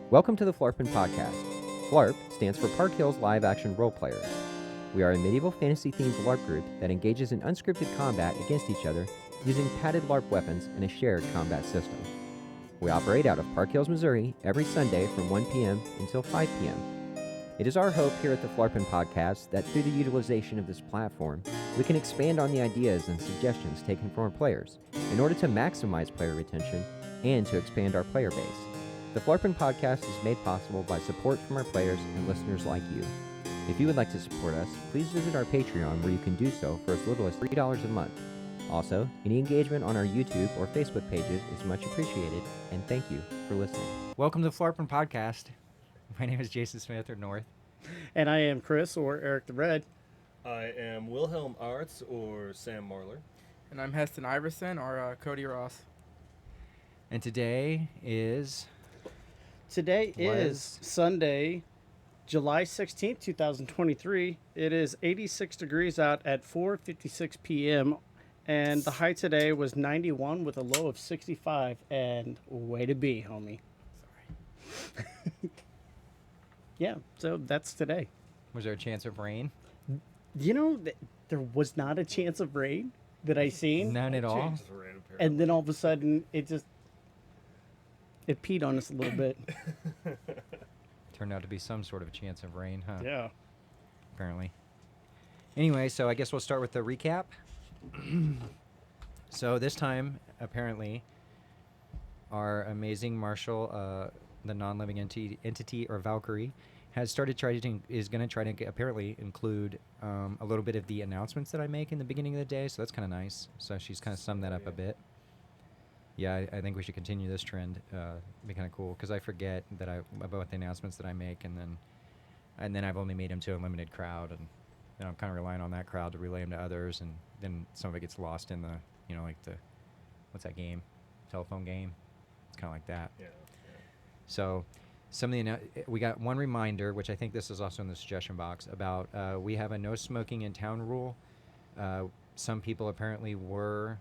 Welcome to the Phlarpin Podcast. Phlarp stands for Park Hills Live Action Role Players. We are a medieval fantasy-themed LARP group that engages in unscripted combat against each other using padded LARP weapons and a shared combat system. We operate out of Park Hills, Missouri every Sunday from 1 p.m. until 5 p.m. It is our hope here at the Phlarpin Podcast that through the utilization of this platform, we can expand on the ideas and suggestions taken from our players in order to maximize player retention and to expand our player base. The Phlarpin Podcast is made possible by support from our players and listeners like you. If you would like to support us, please visit our Patreon where you can do so for as little as $3 a month. Also, any engagement on our YouTube or Facebook pages is much appreciated, and thank you for listening. Welcome to the Phlarpin Podcast. My name is Jason Smith, or North. And I am Chris, or Eric the Red. I am Wilhelm Arts, or Sam Marler. And I'm Heston Iverson, or Cody Ross. And today is Sunday, July 16th, 2023. It is 86 degrees out at 4:56 p.m. And the high today was 91 with a low of 65. And way to be, homie. Sorry. Yeah, so that's today. Was there a chance of rain? You know, there was not a chance of rain that I seen. None at all. And then all of a sudden, it peed on us a little bit. Turned out to be some sort of chance of rain, huh? Yeah. Apparently. Anyway, so I guess we'll start with the recap. So this time, apparently, our amazing marshal, the non-living entity or Valkyrie, is going to try to apparently include a little bit of the announcements that I make in the beginning of the day. So that's kind of nice. So she's kind of summed that up a bit. Yeah, I think we should continue this trend. It'd be kind of cool because I forget about the announcements that I make, and then I've only made them to a limited crowd, and I'm kind of relying on that crowd to relay them to others, and then some of it gets lost in the, what's that game? Telephone game. It's kind of like that. Yeah. So we got one reminder, which I think this is also in the suggestion box, about we have a no smoking in town rule. Some people apparently were.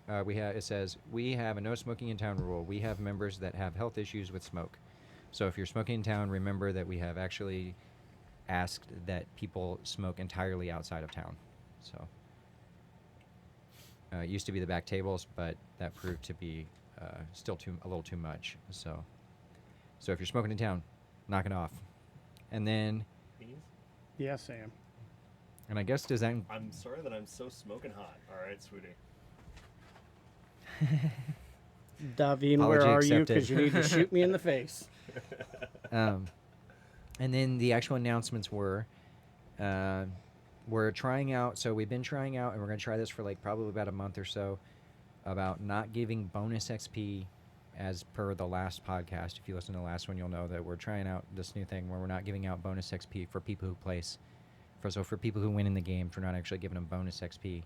It says we have a no smoking in town rule. We have members that have health issues with smoke. So if you're smoking in town, remember that we have actually asked that people smoke entirely outside of town. So it used to be the back tables, but that proved to be still a little too much. So if you're smoking in town, knock it off. And then, Yeah, Sam. and I guess does that? I'm sorry that I'm so smoking hot. All right, sweetie. Daveen, Apology where are you? accepted. Because you need to shoot me in the face. And then the actual announcements were, we're trying out. So we've been trying out, and we're going to try this for probably about a month or so, about not giving bonus XP as per the last podcast. If you listen to the last one, you'll know that we're trying out this new thing where we're not giving out bonus XP for people who place. For people who win in the game, we're not actually giving them bonus XP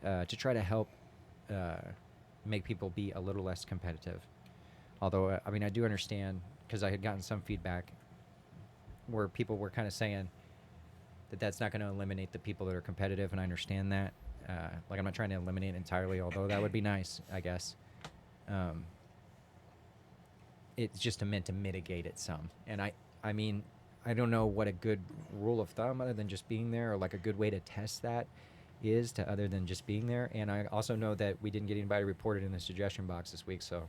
to try to help make people be a little less competitive. Although, I do understand, because I had gotten some feedback where people were kind of saying that that's not going to eliminate the people that are competitive, and I understand that. I'm not trying to eliminate it entirely, although that would be nice, I guess. It's just meant to mitigate it some. And I don't know what a good rule of thumb other than just being there, or a good way to test that is other than just being there. And I also know that we didn't get anybody reported in the suggestion box this week, so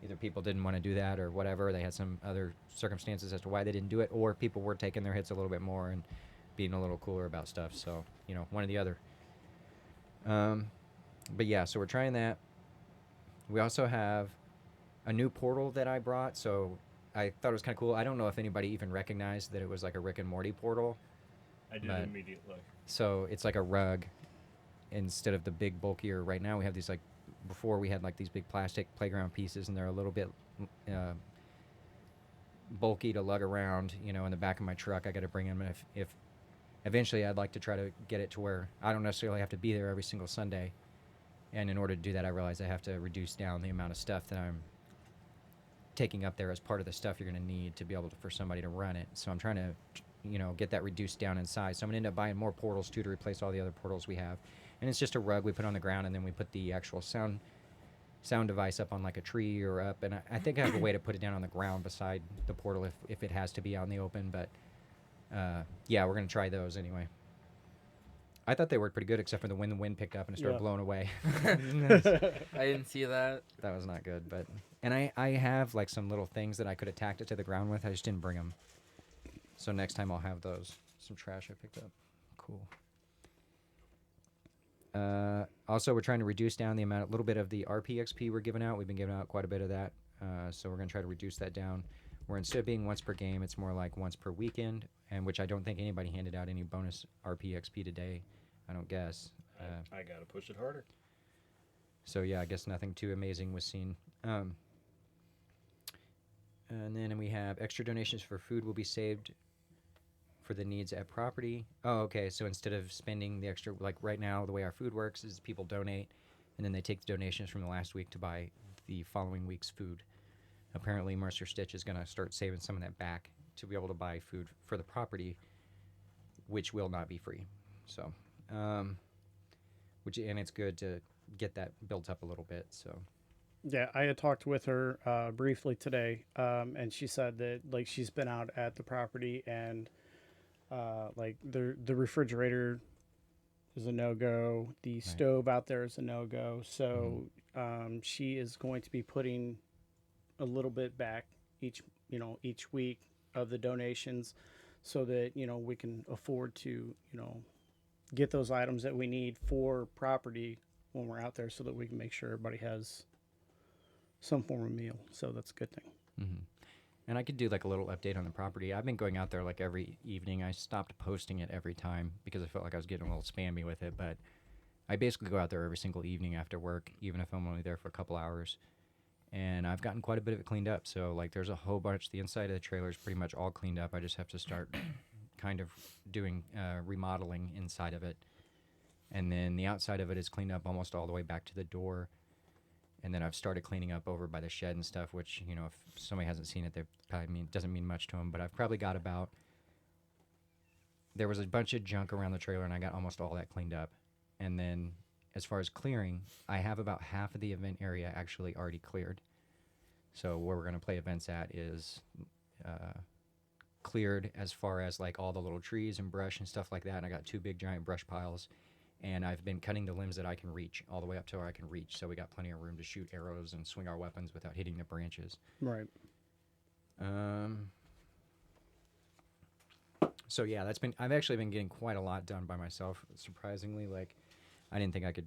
either people didn't want to do that or whatever. They had some other circumstances as to why they didn't do it, or people were taking their hits a little bit more and being a little cooler about stuff. So, one or the other. But yeah, so we're trying that. We also have a new portal that I brought, so I thought it was kind of cool. I don't know if anybody even recognized that it was like a Rick and Morty portal. I did immediately. So it's like a rug instead of the big bulkier. Right now we have these before we had these big plastic playground pieces, and they're a little bit bulky to lug around, in the back of my truck. I got to bring them if eventually I'd like to try to get it to where I don't necessarily have to be there every single Sunday. And in order to do that, I realize I have to reduce down the amount of stuff that I'm taking up there as part of the stuff you're going to need to be able for somebody to run it. So I'm trying to, get that reduced down in size. So I'm going to end up buying more portals, too, to replace all the other portals we have. And it's just a rug we put on the ground, and then we put the actual sound sound device up on like a tree or up, and I think I have a way to put it down on the ground beside the portal if it has to be out in the open. But yeah, we're gonna try those anyway. I thought they worked pretty good, except for when the wind picked up and it started blowing away. I didn't see that. That was not good. But and I have like some little things that I could attack it to the ground with. I just didn't bring them. So next time I'll have those. Some trash I picked up. Cool. Also, we're trying to reduce down a little bit of the RPXP we're giving out. We've been giving out quite a bit of that. So we're going to try to reduce that down. Where instead of being once per game, it's more like once per weekend, and which I don't think anybody handed out any bonus RPXP today. I don't guess. I got to push it harder. So yeah, I guess nothing too amazing was seen. And then we have extra donations for food will be saved for the needs at property. Oh, okay. So instead of spending the extra, like right now, the way our food works is people donate, and then they take the donations from the last week to buy the following week's food. Apparently, Mercer Stitch is going to start saving some of that back to be able to buy food for the property, which will not be free. So, and it's good to get that built up a little bit. So. Yeah, I had talked with her briefly today, and she said that like she's been out at the property and like the refrigerator is a no-go, the stove out there is a no-go. So she is going to be putting a little bit back each week of the donations, so that we can afford to get those items that we need for property when we're out there, so that we can make sure everybody has some form of meal. So that's a good thing. Mm-hmm. And I could do like a little update on the property. I've been going out there like every evening. I stopped posting it every time because I felt like I was getting a little spammy with it. But I basically go out there every single evening after work, even if I'm only there for a couple hours. And I've gotten quite a bit of it cleaned up. So like there's a whole bunch. The inside of the trailer is pretty much all cleaned up. I just have to start kind of doing remodeling inside of it. And then the outside of it is cleaned up almost all the way back to the door. And then I've started cleaning up over by the shed and stuff, which, if somebody hasn't seen it, they probably doesn't mean much to them. But I've probably got there was a bunch of junk around the trailer, and I got almost all that cleaned up. And then as far as clearing, I have about half of the event area actually already cleared. So where we're going to play events at is cleared as far as like all the little trees and brush and stuff like that. And I got 2 big giant brush piles. And I've been cutting the limbs that I can reach all the way up to where I can reach. So we got plenty of room to shoot arrows and swing our weapons without hitting the branches. Right. So yeah, I've actually been getting quite a lot done by myself. Surprisingly, like I didn't think I could,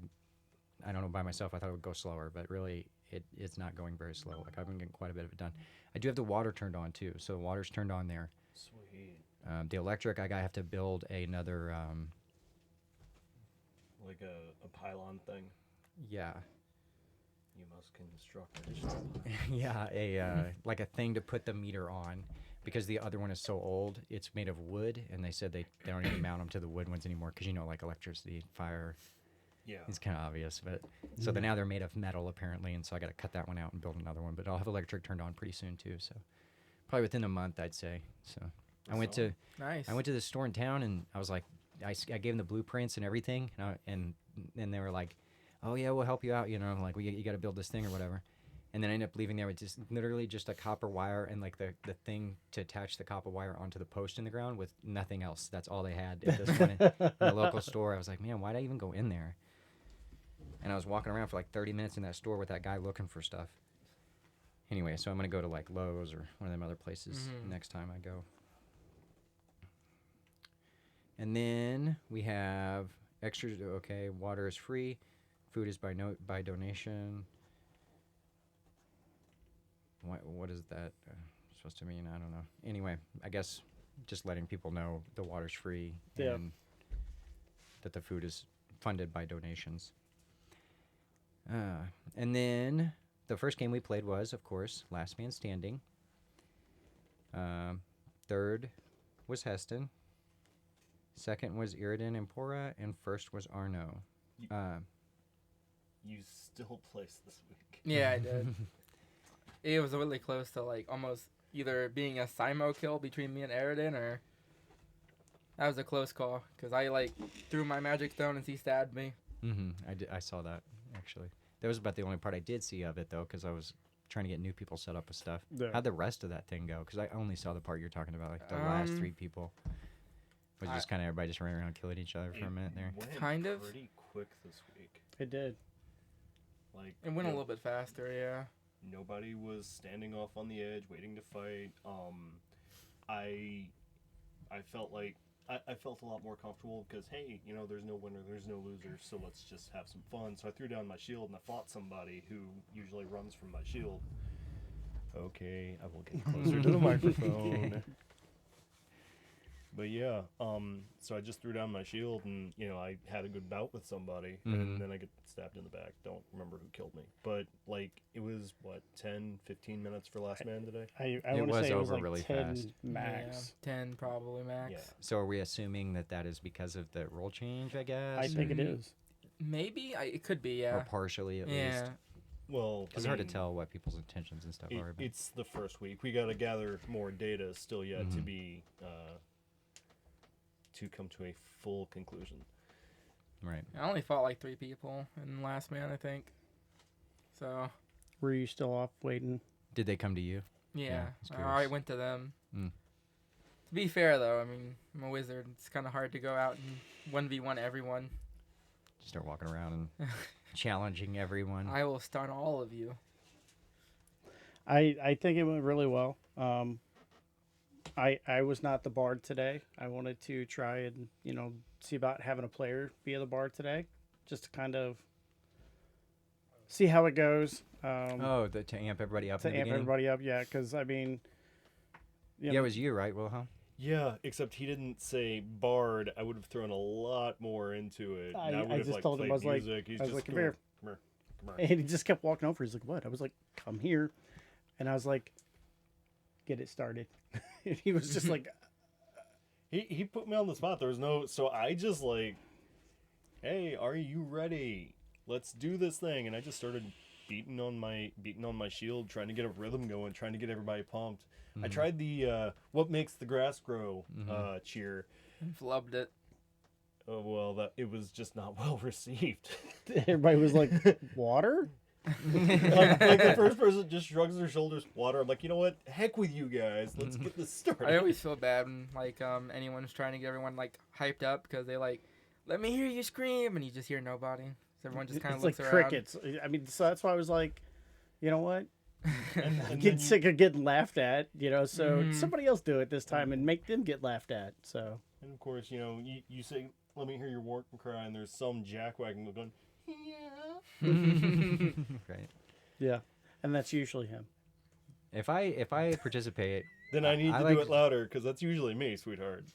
I don't know, by myself. I thought it would go slower, but really it's not going very slow. Like I've been getting quite a bit of it done. I do have the water turned on too. So the water's turned on there. Sweet. The electric, I have to build another, like a pylon thing. Yeah. You must construct additional pylons. Yeah, like a thing to put the meter on, because the other one is so old. It's made of wood, and they said they don't even mount them to the wood ones anymore, because like electricity, fire. Yeah. It's kind of obvious, but so now they're made of metal apparently, and so I got to cut that one out and build another one. But I'll have electric turned on pretty soon too. So probably within a month, I'd say. So I went to the store in town, and I was like, I gave them the blueprints and everything, and they were like, "Oh yeah, we'll help you out. You got to build this thing or whatever." And then I ended up leaving there with just literally just a copper wire and like the thing to attach the copper wire onto the post in the ground with nothing else. That's all they had at this point in the local store. I was like, man, why'd I even go in there? And I was walking around for like 30 minutes in that store with that guy looking for stuff. Anyway, so I'm gonna go to like Lowe's or one of them other places next time I go. And then we have extras. Okay, water is free. Food is by donation. What is that supposed to mean? I don't know. Anyway, I guess just letting people know the water's free and that the food is funded by donations. And then the first game we played was, of course, Last Man Standing. Third was Heston. Second was Iridan Empora, and first was Arno. You still placed this week. Yeah, I did. It was really close to like almost either being a Simo kill between me and Iridan, or that was a close call because I like threw my magic stone and he stabbed me. I saw that actually. That was about the only part I did see of it, though, because I was trying to get new people set up with stuff. Yeah. How'd the rest of that thing go? Because I only saw the part you're talking about, like the last 3 people. Was just kind of everybody just running around killing each other for a minute there. Went Kind of. pretty quick this week. It did. Like It went a little bit faster, yeah. Nobody was standing off on the edge waiting to fight. I felt like I felt a lot more comfortable because, hey, you know, there's no winner, there's no loser, so let's just have some fun. So I threw down my shield and I fought somebody who usually runs from my shield. Okay, I will get closer to the microphone. But yeah, so I just threw down my shield and, you know, I had a good bout with somebody and then I get stabbed in the back. Don't remember who killed me. But, like, it was, 10, 15 minutes for last man today? I It want to was say it was over like really 10 fast. max. Yeah, 10 probably max. Yeah. So are we assuming that is because of the role change, I guess? I think it is. Maybe? It could be, Or yeah. partially, at Yeah. least. Well, Because it's hard to tell what people's intentions and stuff are. But It's the first week. We got to gather more data still yet to be to come to a full conclusion. right. I only fought like 3 people in Last Man, I think. So, Were you still off waiting? Did they come to you? yeah. it's I curious. already went to them. Mm. To be fair, though, I mean, I'm a wizard. It's kind of hard to go out and 1v1 everyone. Just start walking around and challenging everyone. I will stun all of you. I think it went really well. I was not the bard today. I wanted to try and, you know, see about having a player be the bard today, just to kind of see how it goes. To amp everybody up To in the amp beginning? everybody up, yeah, because, I mean... Yeah, it was you, right, Wilhelm? Yeah, except he didn't say bard. I would have thrown a lot more into it. And I would have, just told him, played I was like- music. He's I was just like, "Come going, here." Come here. And he just kept walking over. He's like, what? I was like, come here. And I was like, get it started. And he was just like, He put me on the spot. There was no... So I just like, hey, are you ready? Let's do this thing. And I just started beating on my shield, trying to get a rhythm going, trying to get everybody pumped. I tried the what makes the grass grow cheer. Flubbed it. Oh, well, it was just not well received. everybody was like, water? like the first person just shrugs their shoulders, water. I'm like, you know what? Heck with you guys. Let's get this started. I always feel bad when like anyone's trying to get everyone like hyped up because they like, let me hear you scream, and you just hear nobody. So everyone just kind of It's looks like around. crickets. I mean, so that's why I was like, you know what? and Get then sick of getting laughed at, you know, so Mhm. somebody else do it this time and make them get laughed at. So and of course, you know, you say, let me hear your work cry, and there's some jackwagon going, Right. yeah, and that's usually him. If I participate, then I need I to like- do it louder, because that's usually me, sweetheart.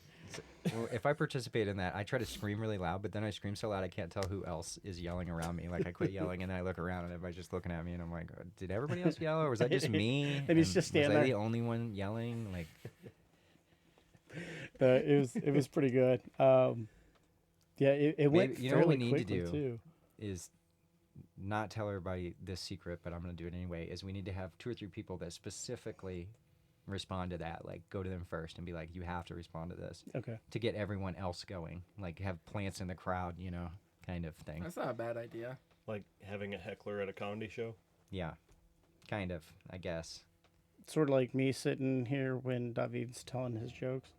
well, if I participate in that, I try to scream really loud, but then I scream so loud I can't tell who else is yelling around me. Like I quit yelling and then I look around and everybody's just looking at me and I'm like, did everybody else yell or was that just me? And he's just standing was I there. the only one yelling? Like, It was pretty good. Yeah, it went Maybe- you know what we fairly need to quickly do? too. is not tell everybody this secret, but I'm going to do it anyway, is we need to have 2 or 3 people that specifically respond to that. Like, go to them first and be like, you have to respond to this Okay. to get everyone else going. Like, have plants in the crowd, you know, kind of thing. That's not a bad idea. Like having a heckler at a comedy show. Yeah, kind of, I guess. Sort of like me sitting here when Daveen's telling his jokes,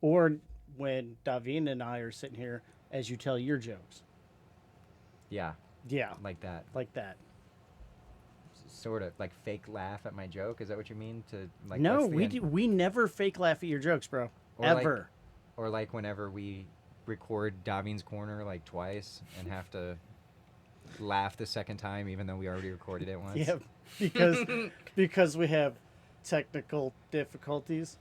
or when Daveen and I are sitting here as you tell your jokes. Yeah, Yeah, like that. like that. Sort of like fake laugh at my joke. Is that what you mean? To like No, that's the we end- do, we never fake laugh at your jokes, bro. Or like- Ever. Or like whenever we record Daveen's Corner like twice and have to laugh the second time, even though we already recorded it once. Yeah, because we have technical difficulties.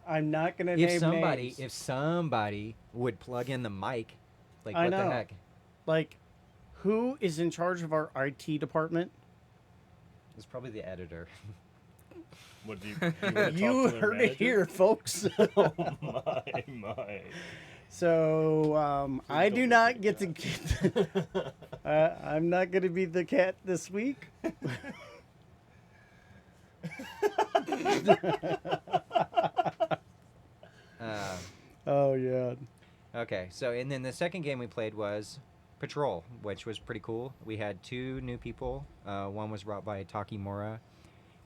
I'm not gonna name names. If somebody would plug in the mic, like I what know. the heck? Like, who is in charge of our IT department? It's probably the editor. What do you wanna You talk to their heard it manager? here, folks. Oh my. So I don't do listen not to get to get. I'm not going to be the cat this week. Uh, Oh yeah. okay, so and then the second game we played was patrol, which was pretty cool. We had 2 new people. One was brought by Takimura,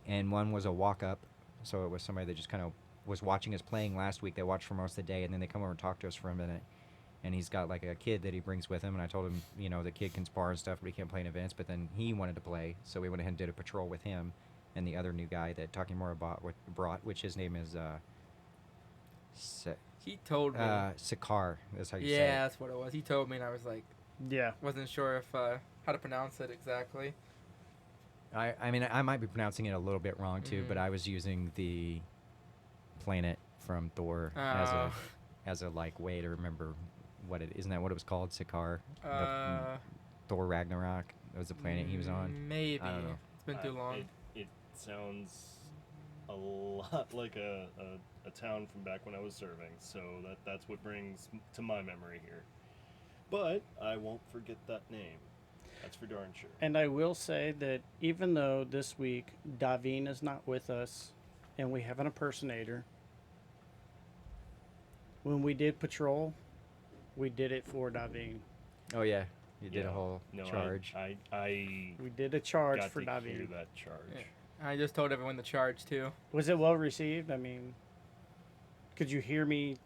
and one was a walk-up. So it was somebody that just kind of was watching us playing last week. They watched for most of the day, and then they come over and talk to us for a minute. And he's got like a kid that he brings with him, and I told him, you know, the kid can spar and stuff, but he can't play in events. But then he wanted to play, so we went ahead and did a patrol with him and the other new guy that Takimura brought, which his name is He told me. Sakar. That's how you say it. Yeah, that's what it was. He told me, and I was like, Yeah. wasn't sure if how to pronounce it exactly. I mean, I might be pronouncing it a little bit wrong too, but I was using the planet from Thor as a like way to remember what it isn't that what it was called? Sakar. Thor Ragnarok. That was the planet he was on. Maybe. I don't know. It's been too long. It sounds a lot like a town from back when I was serving, so that's what brings to my memory here. But I won't forget that name. That's for darn sure. And I will say that even though this week Daveen is not with us and we have an impersonator, when we did patrol, we did it for Daveen. Oh yeah, you did a Yeah. whole charge. I We did a charge got for to hear Daveen. that charge. Yeah. I just told everyone the charge too. Was it well received? I mean, could you hear me?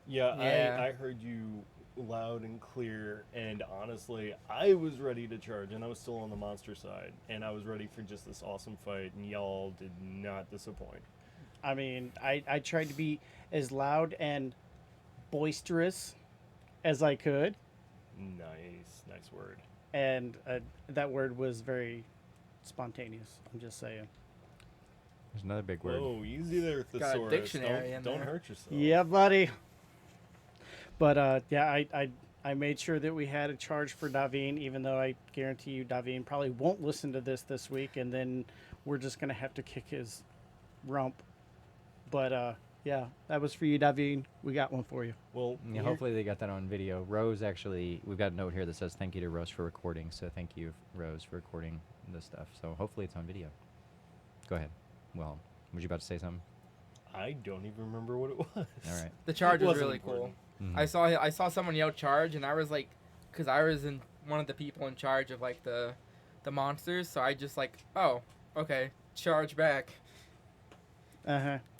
Yeah, Yeah. I heard you loud and clear, and honestly, I was ready to charge, and I was still on the monster side, and I was ready for just this awesome fight, and y'all did not disappoint. I mean, I tried to be as loud and boisterous as I could, Nice word. and that word was very spontaneous. I'm just saying. There's another big word. Whoa, easy there, Got a thesaurus. dictionary in Don't there. hurt yourself. Yeah, buddy. But yeah, I made sure that we had a charge for Daveen, even though I guarantee you Daveen probably won't listen to this week, and then we're just gonna have to kick his rump. But yeah, that was for you, Daveen. We got one for you. Well, Yeah, here- hopefully they got that on video. Rose actually, we've got a note here that says thank you to Rose for recording. So thank you, Rose, for recording this stuff. So hopefully it's on video. Go ahead. Well, was you about to say something? I don't even remember what it was. All right. The charge was Wasn't really important. cool. Mhm. I saw someone yell charge, and I was like, because I was in one of the people in charge of like the monsters, so I just like, oh, okay, charge back.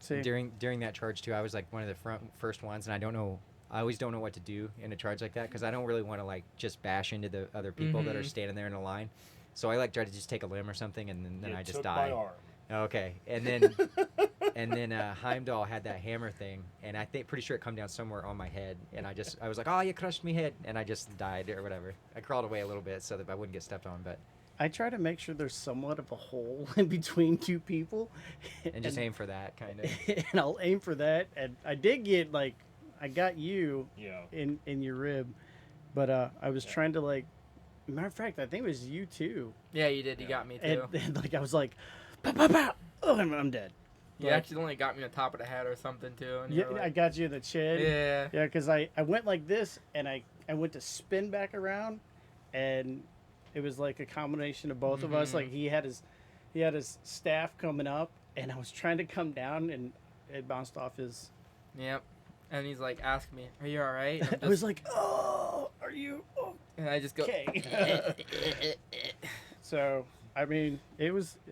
See. During that charge too, I was like one of the first ones, and I always don't know what to do in a charge like that because I don't really want to like just bash into the other people that are Mhm. standing there in a line. So I like try to just take a limb or something, and then You I just took die. my arm. Okay, and then Heimdall had that hammer thing, and I think pretty sure it come down somewhere on my head, and I was like, oh, you crushed me head, and I just died or whatever. I crawled away a little bit so that I wouldn't get stepped on, but I try to make sure there's somewhat of a hole in between two people, and just aim for that kind of. and I'll aim for that. And I did get I got you Yeah. in your rib, but I was trying to matter of fact, I think it was you too, Yeah, you did. You got me too. and I was like, pow, pow, pow. Oh, I'm dead. You But- accidentally got me on top of the head or something too. And Yeah, you were I like, got you in the chin. yeah. Yeah, because I went like this, and I went to spin back around, and it was like a combination of both of us. Mhm. Like he had his staff coming up, and I was trying to come down, and it bounced off his. Yep. And he's like, ask me, are you all right? I was like, oh, are you and I just go, okay? So I mean,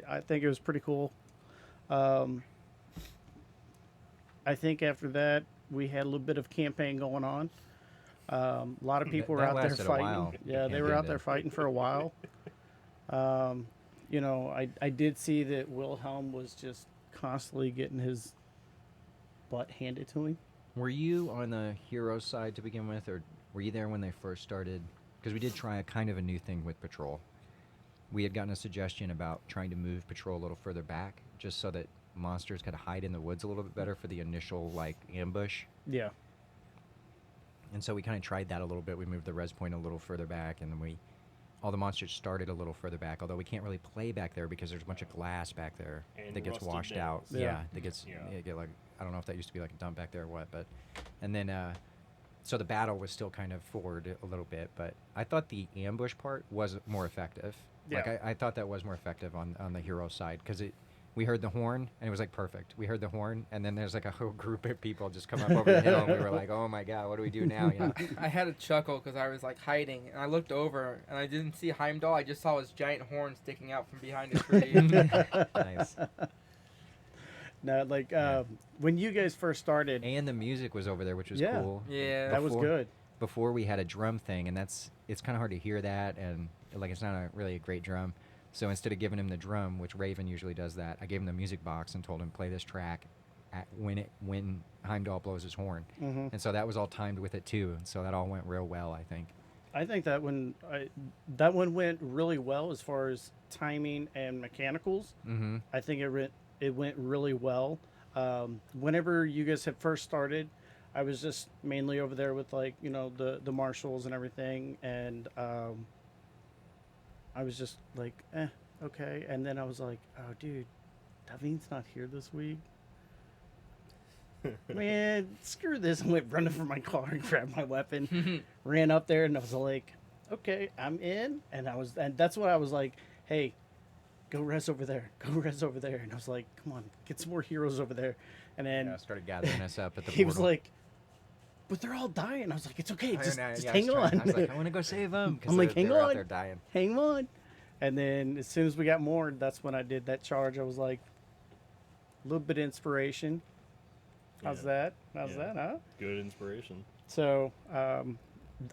I think it was pretty cool. I think after that we had a little bit of campaign going on. A lot of people were That out there lasted a fighting. while, the Yeah, they were campaign out there did. fighting for a while. You know, I did see that Wilhelm was just constantly getting his butt handed to him. Were you on the hero side to begin with, or were you there when they first started? Because we did try a kind of a new thing with Patrol. We had gotten a suggestion about trying to move Patrol a little further back, just so that monsters could hide in the woods a little bit better for the initial ambush. Yeah. And so we kind of tried that a little bit. We moved the res point a little further back, and then all the monsters started a little further back. Although we can't really play back there because there's a bunch of glass back there And that gets rusted washed out. nails. Yeah. That gets Yeah. it get I don't know if that used to be like a dump back there or what, but and then so the battle was still kind of forward a little bit, but I thought the ambush part was more effective. Yeah. I thought that was more effective on the hero side because we heard the horn, and it was like perfect. We heard the horn, and then there's like a whole group of people just come up over the hill, and we were like, oh my god, what do we do now? You know? I had a chuckle because I was like hiding, and I looked over, and I didn't see Heimdall. I just saw his giant horn sticking out from behind a tree. Nice. No, like when you guys first started, And the music was over there, which was Yeah. cool. Yeah. that was good. Before we had a drum thing, and it's kind of hard to hear that, and like it's not really a great drum. So instead of giving him the drum, which Raven usually does that, I gave him the music box and told him play this track when Heimdall blows his horn. Hmm. And so that was all timed with it too, and so that all went real well, I think. I think that that one went really well as far as timing and mechanicals. Mm-hmm. I think it went really well. Whenever you guys had first started, I was just mainly over there with like the marshals and everything, and I was just like, okay. And then I was like, oh, dude, Daveen's not here this week. Man, screw this. I went running for my car and grabbed my weapon, ran up there, and I was like, okay, I'm in. And that's what I was like, hey, go res over there. Go res over there. And I was like, come on, get some more heroes over there. And then I started gathering us up at the he was portal. like, but they're all dying. I was like, it's okay. I Just know, yeah, I hang was trying- on. I was like, I want to go save them. I'm like, they hang were out on. there dying. Hang on. And then as soon as we got more, that's when I did that charge. I was like, a little bit of inspiration. How's that? How's Yeah. that, huh? Good inspiration. So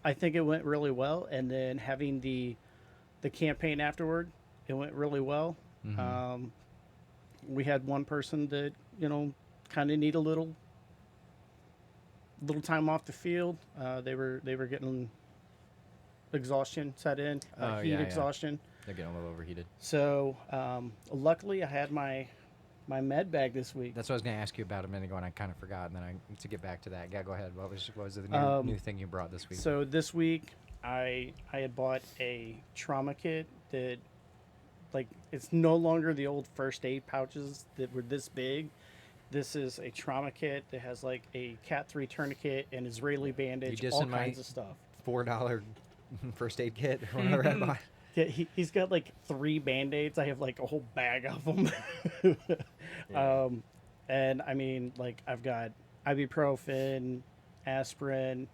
I think it went really well. And then having the campaign afterward, it went really well. Mhm. We had one person that, kind of need a little time off the field. They were getting exhaustion set in, Oh, heat yeah. exhaustion. They're getting a little overheated. So luckily I had my med bag this week. That's what I was going to ask you about a minute ago, and I kind of forgot. And then to get back to that, yeah, go ahead. What was the new thing you brought this week? So this week I had bought a trauma kit that, like, it's no longer the old first aid pouches that were this big. This is a trauma kit that has like a Cat 3 tourniquet, an Israeli bandage, just all in my- kinds of stuff. $4 first aid kit or whatever I bought. Yeah, he's got like 3 Band-Aids. I have like a whole bag of them. Yeah. And I mean, like, I've got ibuprofen, aspirin,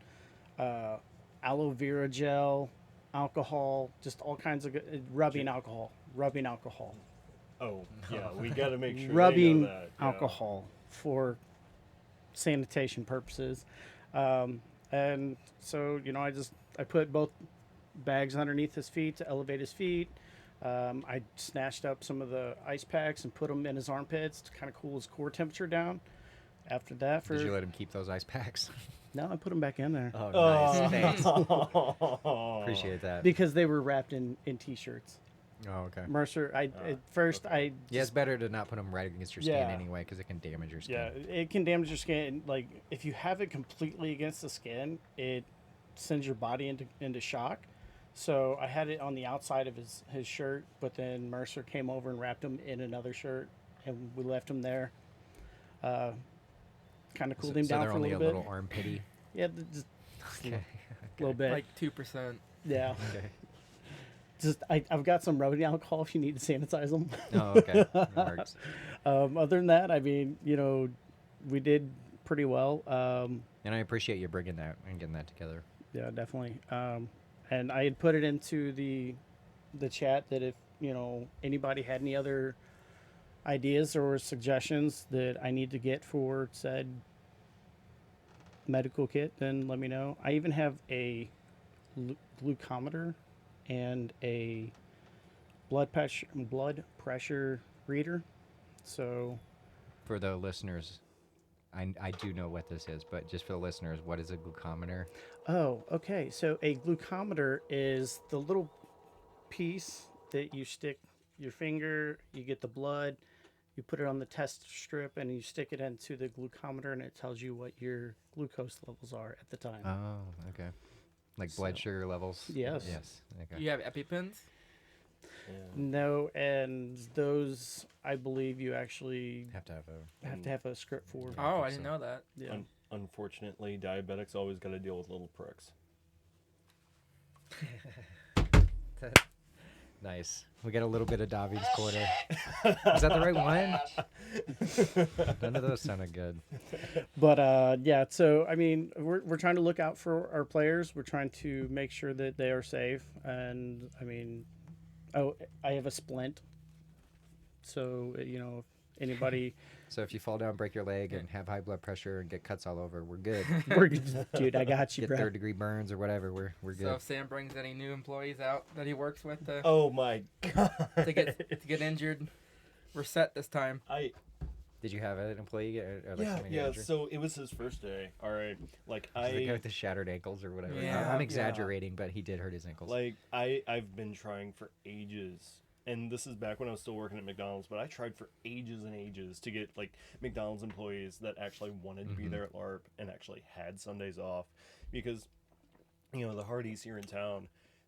aloe vera gel, alcohol, just all kinds of rubbing alcohol. Oh, yeah, we got to make sure Rubbing they know that. Yeah. alcohol for sanitation purposes. And so, I put both bags underneath his feet to elevate his feet. I snatched up some of the ice packs and put them in his armpits to kind of cool his core temperature down. After that, Did you let him keep those ice packs? no, I put them back in there Oh, Oh. nice. Thanks. Appreciate that. because they were wrapped in t-shirts. Oh, okay. Mercer, at first Yeah, it's better to not put them right against your skin Yeah. anyway, because it can damage your skin. Yeah, it can damage your skin. Like, if you have it completely against the skin, it sends your body into shock. So I had it on the outside of his shirt, but then Mercer came over and wrapped him in another shirt, and we left him there. Kind of cooled him so down they're for a only little a bit. little armpity. Yeah, just Okay. a little bit. Like 2%. Yeah. Okay. Just I've got some rubbing alcohol if you need to sanitize them. Oh, okay. That works. Other than that, I mean, we did pretty well. And I appreciate you bringing that and getting that together. Yeah, definitely. And I had put it into the chat that if anybody had any other ideas or suggestions that I need to get for said medical kit, then let me know. I even have a glucometer and a blood pressure reader. So For the listeners, I do know what this is, but just for the listeners, what is a glucometer? oh, okay. So a glucometer is the little piece that you stick your finger, you get the blood, you put it on the test strip, and you stick it into the glucometer, and it tells you what your glucose levels are at the time. Oh, okay. Like blood So- sugar levels? Yes. Yes. Okay. Do you have EpiPens? Yeah. No, and those I believe you actually Have to have a. have to have a script for. Oh, I didn't know that. Yeah. Unfortunately, diabetics always got to deal with little pricks. Nice. We got a little bit of Daveen's quarter. Is that the right one? None of those sounded good. But yeah, so I mean, we're trying to look out for our players. We're trying to make sure that they are safe. And I mean, oh, I have a splint. So you know, if anybody, So if you fall down, break your leg, and have high blood pressure and get cuts all over, we're good. dude, I got you, Get bro. third-degree burns or whatever, we're good. So if Sam brings any new employees out that he works with to, Oh my god. to get injured, we're set this time. Did you have an employee get or Yeah, somebody get injured? so it was his first day. All right. Like The guy with the shattered ankles or whatever. Yeah. I'm exaggerating, but he did hurt his ankles. Like I've been trying for ages. And this is back when I was still working at McDonald's, but I tried for ages and ages to get like McDonald's employees that actually wanted to be there at LARP and actually had Sundays off, because you know the Hardys here in town,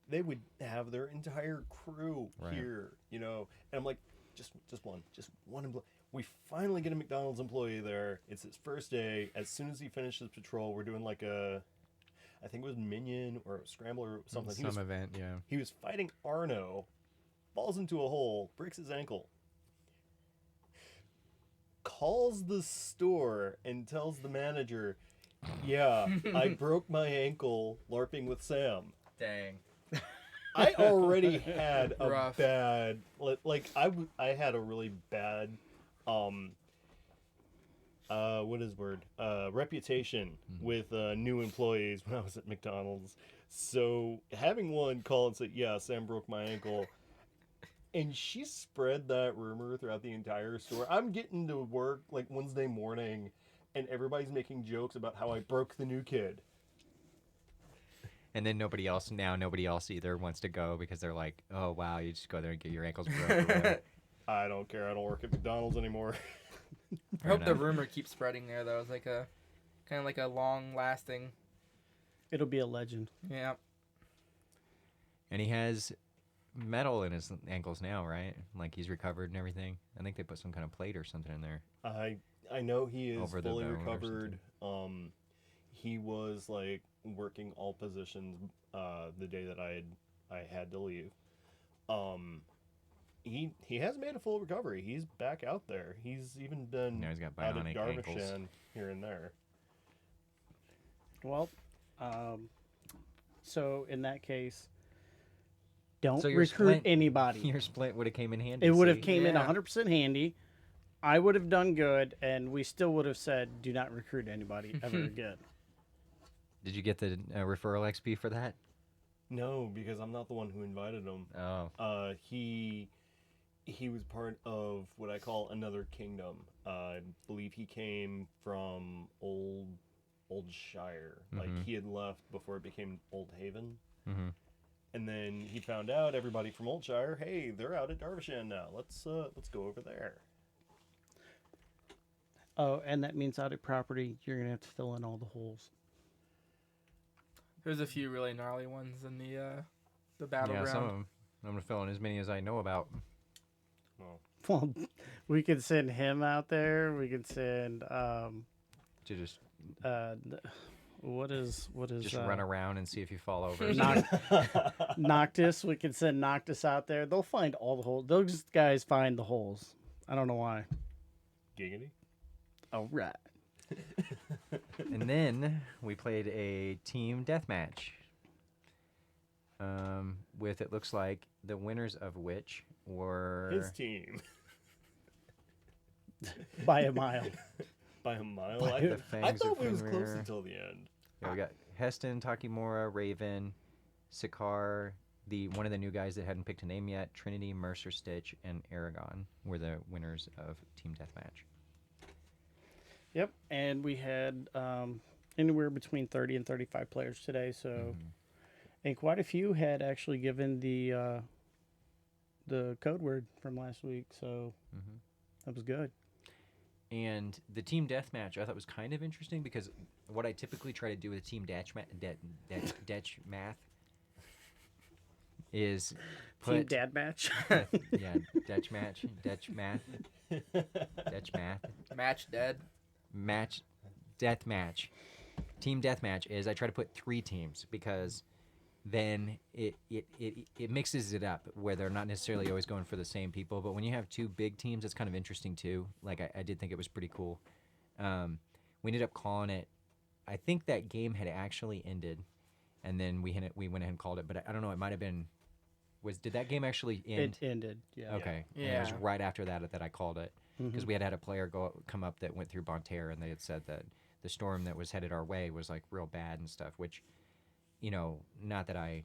they would have their entire crew here, you know, and I'm like, just one employee. We finally get a McDonald's employee there. It's his first day. As soon as he finishes patrol, we're doing like I think it was Minion or a Scrambler or something. Some event, yeah. He was fighting Arno, falls into a hole, breaks his ankle, calls the store and tells the manager, yeah, I broke my ankle LARPing with Sam. Dang. I already had a Rough. bad, like, I had a really bad, reputation with new employees when I was at McDonald's. So having one call and say, yeah, Sam broke my ankle, and she spread that rumor throughout the entire store. I'm getting to work like Wednesday morning, and everybody's making jokes about how I broke the new kid. And then nobody else either wants to go because they're like, oh, wow, you just go there and get your ankles broken. I don't care. I don't work at McDonald's anymore. I hope the enough. rumor keeps spreading there though. It's like a kind of like a long-lasting. It'll be a legend. Yeah. And he has metal in his ankles now, right? Like he's recovered and everything. I think they put some kind of plate or something in there. I know he is Over the fully bone or recovered. He was like working all positions the day that I had to leave. He has made a full recovery. He's back out there. He's even been Now he's got out at bionic ankles. Darvashan here and there. Well, so in that case, don't So your recruit splint- anybody. Your splint would have came in handy. It would have see? came in Yeah. 100% handy. I would have done good, and we still would have said, do not recruit anybody ever again. Did you get the referral XP for that? No, because I'm not the one who invited him. Oh. He was part of what I call another kingdom. I believe he came from Old Shire. Like he had left before it became Old Haven. Mm-hmm. And then he found out everybody from Old Shire, hey, they're out at Darvashan now. Let's go over there. Oh, and that means out at property, you're going to have to fill in all the holes. There's a few really gnarly ones in the Yeah, battleground. some of them. I'm going to fill in as many as I know about. Well, we could send him out there. We could send To just what is just run around and see if you fall over. Noctis. We could send Noctis out there. They'll find all the holes. Those guys find the holes. I don't know why. Giggity? Oh, right. And then we played a team deathmatch. With, it looks like, the winners of which were... His team. By a mile. By a mile. The I fangs thought of we was close Fenrir. until the end. Yeah, we got Heston, Takimura, Raven, Sikaar, one of the new guys that hadn't picked a name yet, Trinity, Mercer Stitch, and Aragon were the winners of Team Deathmatch. Yep, and we had anywhere between 30 and 35 players today, so and quite a few had actually given the code word from last week, so that was good. And the team deathmatch I thought was kind of interesting because what I typically try to do with team Dutch math is put Team dad match. yeah Dutch math Match dead. deathmatch. Team deathmatch is I try to put 3 teams because then it mixes it up where they're not necessarily always going for the same people. But when you have two big teams, it's kind of interesting too. Like I did think it was pretty cool. We ended up calling it. I think that game had actually ended, and then we went ahead and called it. But I don't know. It might have been. Did that game actually end? It ended. Yeah. Okay. Yeah. And it was right after that I called it because Mhm. we had a player come up that went through Bonterre, and they had said that the storm that was headed our way was like real bad and stuff. Which, not that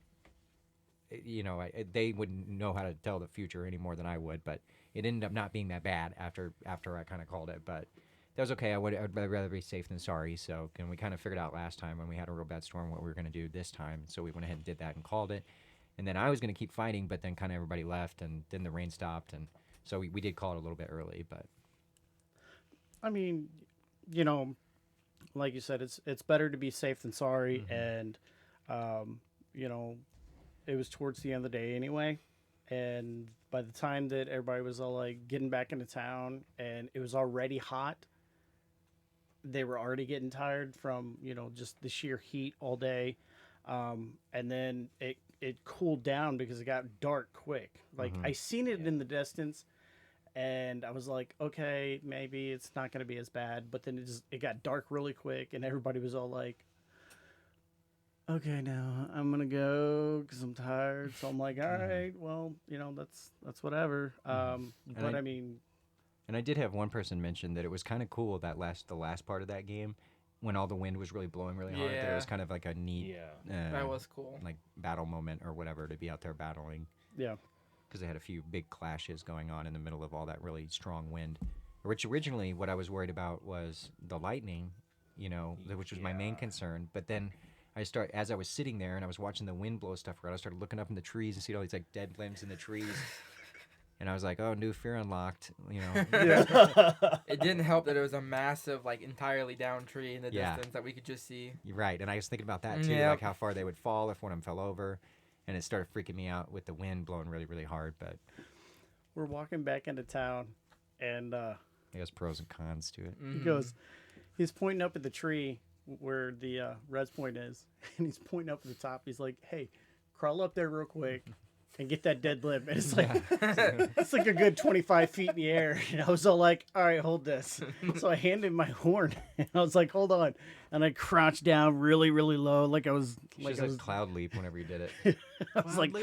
they wouldn't know how to tell the future any more than I would, but it ended up not being that bad after I kind of called it. But that was okay. I'd rather be safe than sorry. So, we kind of figured out last time when we had a real bad storm what we were going to do this time. So we went ahead and did that and called it. And then I was going to keep fighting, but then kind of everybody left, and then the rain stopped, and so we did call it a little bit early. But I mean, like you said, it's better to be safe than sorry, and it was towards the end of the day anyway, and by the time that everybody was all like getting back into town, and it was already hot, they were already getting tired from just the sheer heat all day, and then it cooled down because it got dark quick. Like I seen it in the distance, and I was like, okay, maybe it's not going to be as bad. But then it got dark really quick, and everybody was all like, okay, now I'm gonna go because I'm tired. So I'm like, all right, well, that's whatever. But I mean, and I did have one person mention that it was kind of cool the last part of that game when all the wind was really blowing really hard. That it was kind of like a neat, That was cool. like battle moment or whatever to be out there battling. yeah. Because they had a few big clashes going on in the middle of all that really strong wind. Which originally, what I was worried about was the lightning, which was my main concern. But then as I was sitting there and I was watching the wind blow stuff around, I started looking up in the trees and see all these like dead limbs in the trees. And I was like, oh, new fear unlocked, It didn't help that it was a massive, like, entirely down tree in the distance that we could just see. You're right. And I was thinking about that too, Yep. like how far they would fall if one of them fell over. And it started freaking me out with the wind blowing really, really hard. But We're walking back into town, and I guess pros and cons to it. he goes, he's pointing up at the tree where the res point is, and he's pointing up at the top. He's like, hey, crawl up there real quick and get that dead limb. And it's like, it's like a good 25 feet in the air. And I was all like, all right, hold this. So I handed him my horn, and I was like, hold on. And I crouched down really, really low, like I was She's I was, cloud leap whenever you did it. I was like,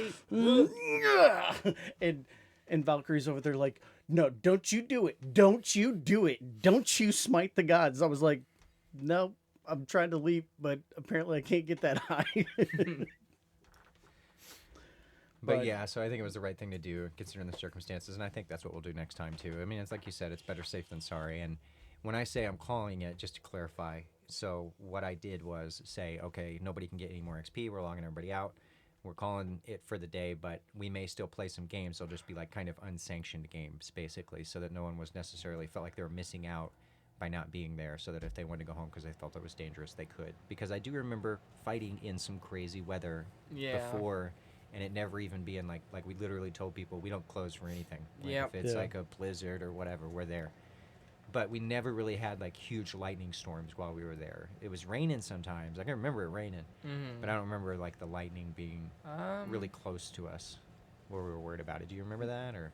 and Valkyrie's over there like, no, don't you do it. Don't you do it. Don't you smite the gods. I was like, no, I'm trying to leap, but apparently I can't get that high. But yeah, so I think it was the right thing to do considering the circumstances, and I think that's what we'll do next time too. I mean, it's like you said, it's better safe than sorry. And when I say I'm calling it, just to clarify, so what I did was say, okay, nobody can get any more XP. We're logging everybody out. We're calling it for the day, but we may still play some games. They'll just be like kind of unsanctioned games, basically, so that no one was necessarily felt like they were missing out by not being there, so that if they wanted to go home because they felt it was dangerous, they could. Because I do remember fighting in some crazy weather before, and it never even being like we literally told people we don't close for anything. Like if it's like a blizzard or whatever, we're there. But we never really had like huge lightning storms while we were there. It was raining sometimes. I can remember it raining, but I don't remember like the lightning being really close to us where we were worried about it. Do you remember that or?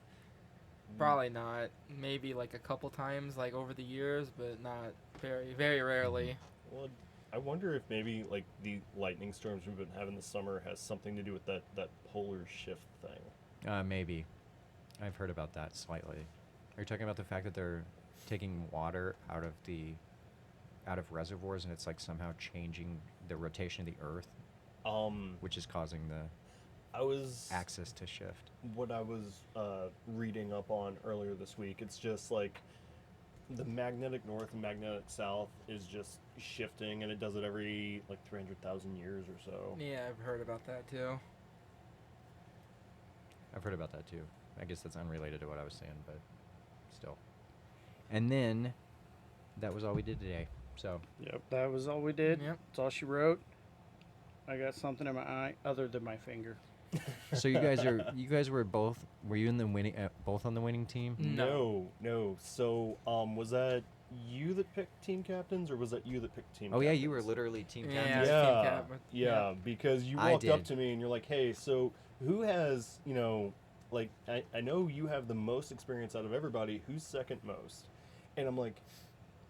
Probably not. Maybe like a couple times, like over the years, but not very, very rarely. Well, I wonder if maybe like the lightning storms we've been having this summer has something to do with that polar shift thing. Maybe. I've heard about that slightly. Are you talking about the fact that they're taking water out of reservoirs and it's like somehow changing the rotation of the Earth, which is causing the axis to shift? What I was reading up on earlier this week, it's just like the magnetic north and magnetic south is just shifting, and it does it every like 300,000 years or so. Yeah, I've heard about that too. I've heard about that too. I guess that's unrelated to what I was saying, but still. And then that was all we did today. So Yep, that was all we did. Yep. That's all she wrote. I got something in my eye other than my finger. so you guys were both, were you in the winning both on the winning team? No. So was that you that picked team captains, or was that you that picked team? Oh yeah, captains? you were literally team Yeah. captain. Team Yeah, cap, but- yeah, because you I walked up did. to me and you're like, "Hey, so who has, like I know you have the most experience out of everybody. Who's second most?" And I'm like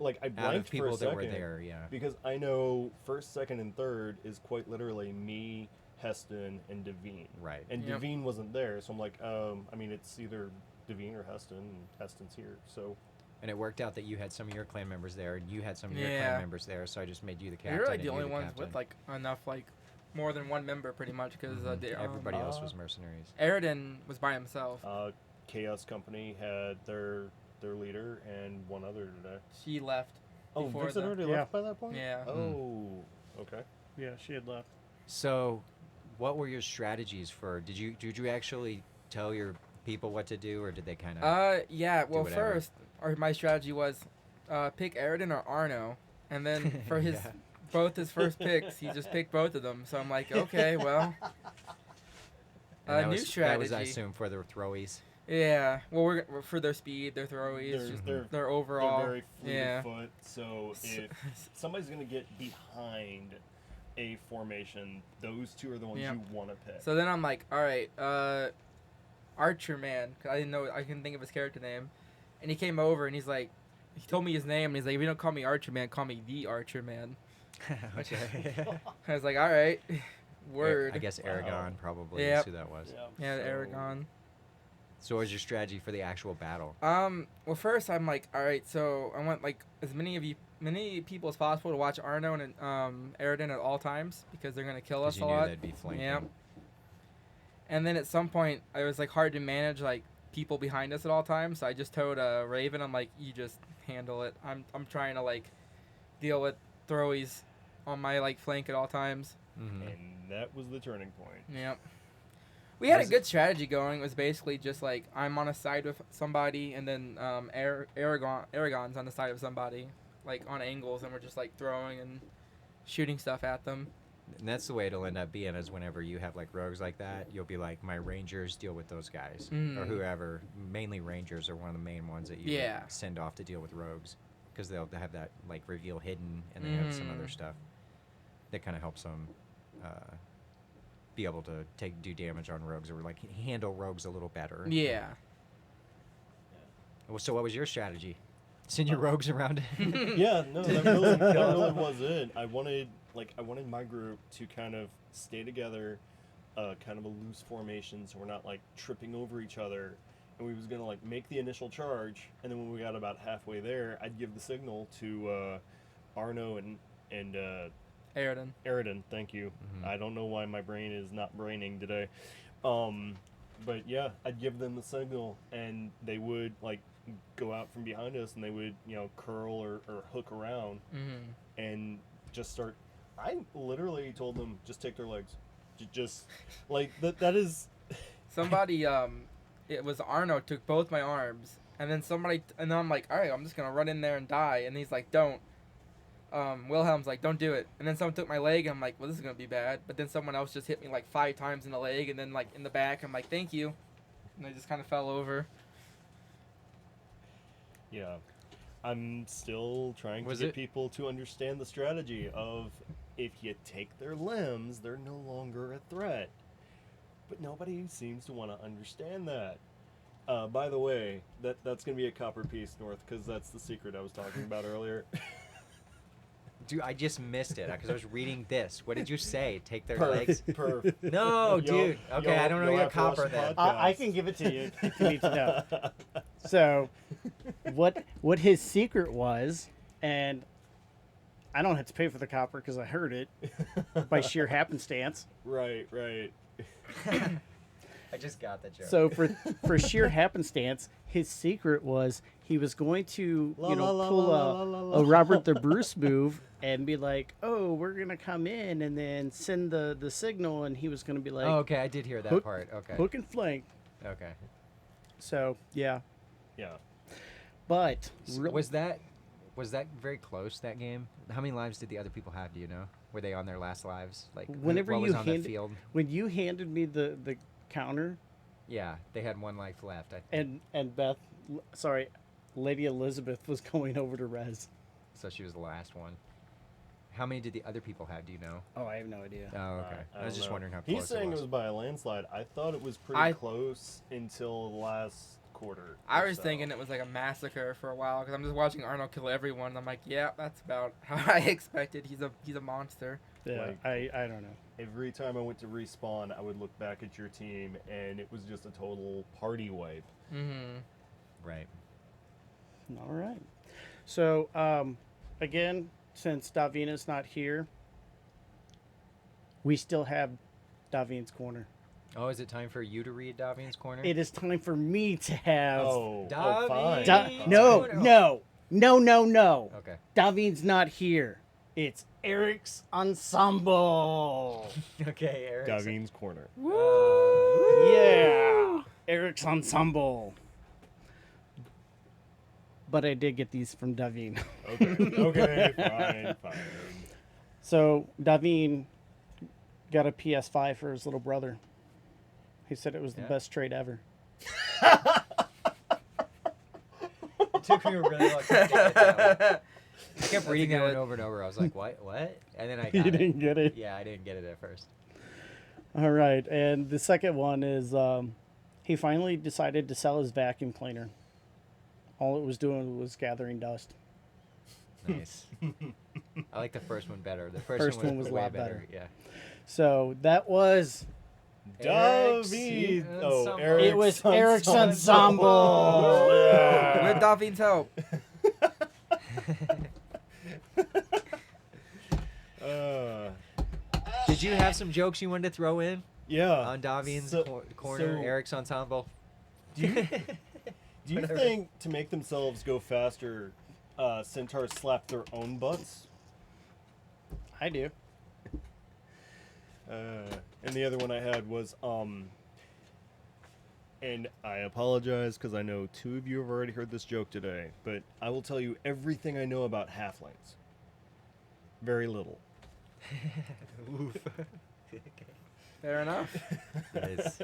I blanked Out of for people a that second were there, yeah. because I know first, second, and third is quite literally me, Heston, and Daveen. Right. And Yep. Daveen wasn't there, so I'm like, I mean, it's either Daveen or Heston, and Heston's here, so. And it worked out that you had some of your clan members there, and you had some of your Yeah. clan members there, so I just made you the captain. You're like and the you only the ones captain. with like enough like more than one member pretty much because Mhm. Everybody else was mercenaries. Aridin was by himself. Chaos Company had their leader and one other today. She left. Oh, before Vincent the- already Yeah. left by that point? Yeah. Oh, okay. Yeah, she had left. So, what were your strategies for? Did you actually tell your people what to do, or did they kind of? Yeah. Well, whatever. first, my strategy was, pick Aridin or Arno, and then for his Yeah. both his first picks, he just picked both of them. So I'm like, okay, well, That new was, strategy. That was, I assume, for the throwies. Yeah. Well, we're for their speed, their throwies, They're, just they're, their overall. they're very fleet yeah. of foot, so if somebody's going to get behind a formation, those two are the ones Yep. you want to pick. So then I'm like, all right, Archer Man, 'cause I couldn't think of his character name, and he came over and he's like, he told me his name and he's like, if you don't call me Archer Man, call me the Archer Man. Okay. I was like, all right, word. I guess Wow. Aragon probably Yep. is who that was. Yeah, so- Aragon. So, what was your strategy for the actual battle? Well, first I'm like, all right, so I want like as many people as possible to watch Arno and Aridin at all times because they're gonna kill 'Cause us you a knew lot. they'd be flanking. Yep. And then at some point, it was like hard to manage like people behind us at all times. So I just told Raven, I'm like, you just handle it. I'm trying to like deal with throwies on my like flank at all times. Mm-hmm. And that was the turning point. Yep. We had a Was it- good strategy going. It was basically just like I'm on a side with somebody, and then Aragon's on the side of somebody, like on angles, and we're just like throwing and shooting stuff at them. And that's the way it'll end up being, is whenever you have like rogues like that, you'll be like, my rangers deal with those guys, or Mhm. whoever. Mainly rangers are one of the main ones that you Yeah. send off to deal with rogues, because they'll have that like reveal hidden, and they have some other Mhm. stuff that kind of helps them be able to do damage on rogues, or like handle rogues a little better. Yeah. Well, so what was your strategy? Send your rogues around. Yeah, no, that really was it. I wanted my group to kind of stay together, kind of a loose formation, so we're not like tripping over each other. And we was gonna like make the initial charge, and then when we got about halfway there, I'd give the signal to Arno and Aridin. Aridin. Thank you. Mhm. I don't know why my brain is not braining today. But yeah, I'd give them the signal, and they would like go out from behind us, and they would curl or hook around Mm-hmm. and just start. I literally told them just take their legs, just like that. That is Somebody, it was Arno took both my arms, and then and then I'm like, all right, I'm just gonna run in there and die, and he's like, don't. Wilhelm's like, don't do it, and then someone took my leg, and I'm like, well, this is gonna be bad, but then someone else just hit me like 5 times in the leg, and then like in the back, I'm like, thank you, and I just kind of fell over. yeah. I'm still trying to Was get it- people to understand the strategy of if you take their limbs, they're no longer a threat. But nobody seems to want to understand that. By the way, that's going to be a copper piece, North, because that's the secret I was talking about earlier. Dude, I just missed it because I was reading this. What did you say? Take their Perf, legs? perf. No, You'll- dude. Okay, I don't know you'll your have to watch copper the then. podcast. I can give it to you if you need to know. So, what his secret was, and I don't have to pay for the copper because I heard it by sheer happenstance. Right. I just got that joke. So for sheer happenstance, his secret was he was going to pull a Robert the Bruce move and be like, "Oh, we're gonna come in," and then send the signal, and he was gonna be like, oh, okay, I did hear that hook- part. Okay. "Hook and flank." Okay. So yeah, Yeah. but really, Was that very close, that game? How many lives did the other people have? Do you know? Were they on their last lives? Like Whenever what was you on the hand- field? when you handed me the counter, Yeah, they had 1 life left. I think. and Beth, sorry, Lady Elizabeth was going over to res. So she was the last one. How many did the other people have? Do you know? Oh, I have no idea. Oh, okay. I was don't just know. wondering how close He's saying it was. by a landslide. I thought it was pretty I- close until the last quarter. I or was so. thinking it was like a massacre for a while because I'm just watching Arnold kill everyone. And I'm like, yeah, that's about how I expected. He's a monster. Yeah, Like- I don't know. Every time I went to respawn, I would look back at your team, and it was just a total party wipe. Mm-hmm. Right. All right. So, again, since Daveen's not here, we still have Daveen's Corner. Oh, is it time for you to read Daveen's Corner? It is time for me to have. Daveen. fine. Da- No, Corner. no. Okay. Daveen's not here. It's Eric's Ensemble. Okay, Eric. Daveen's corner. Yeah. Eric's Ensemble. But I did get these from Daveen. Okay, fine. So Daveen got a PS5 for his little brother. He said it was the Yeah. best trade ever. It took me a really long time to get that one. I kept That's reading that one good. over and over. I was like, what? And then I got You it. didn't get it. Yeah, I didn't get it at first. All right, and the second one is he finally decided to sell his vacuum cleaner. All it was doing was gathering dust. Nice. I like the first one better. The First first one was a way lot better. Yeah. So that was Daveen. Oh, Ensemble. Eric's it was Eric's Ensemble. Ensemble. With Daveen's help. Did you have some jokes you wanted to throw in Yeah. on Daveen's corner, so- Eric's Ensemble? Do you Whatever. think to make themselves go faster, centaurs slap their own butts? I do. And the other one I had was, and I apologize because I know two of you have already heard this joke today, but I will tell you everything I know about halflings. Very little. Oof. Fair enough. Nice.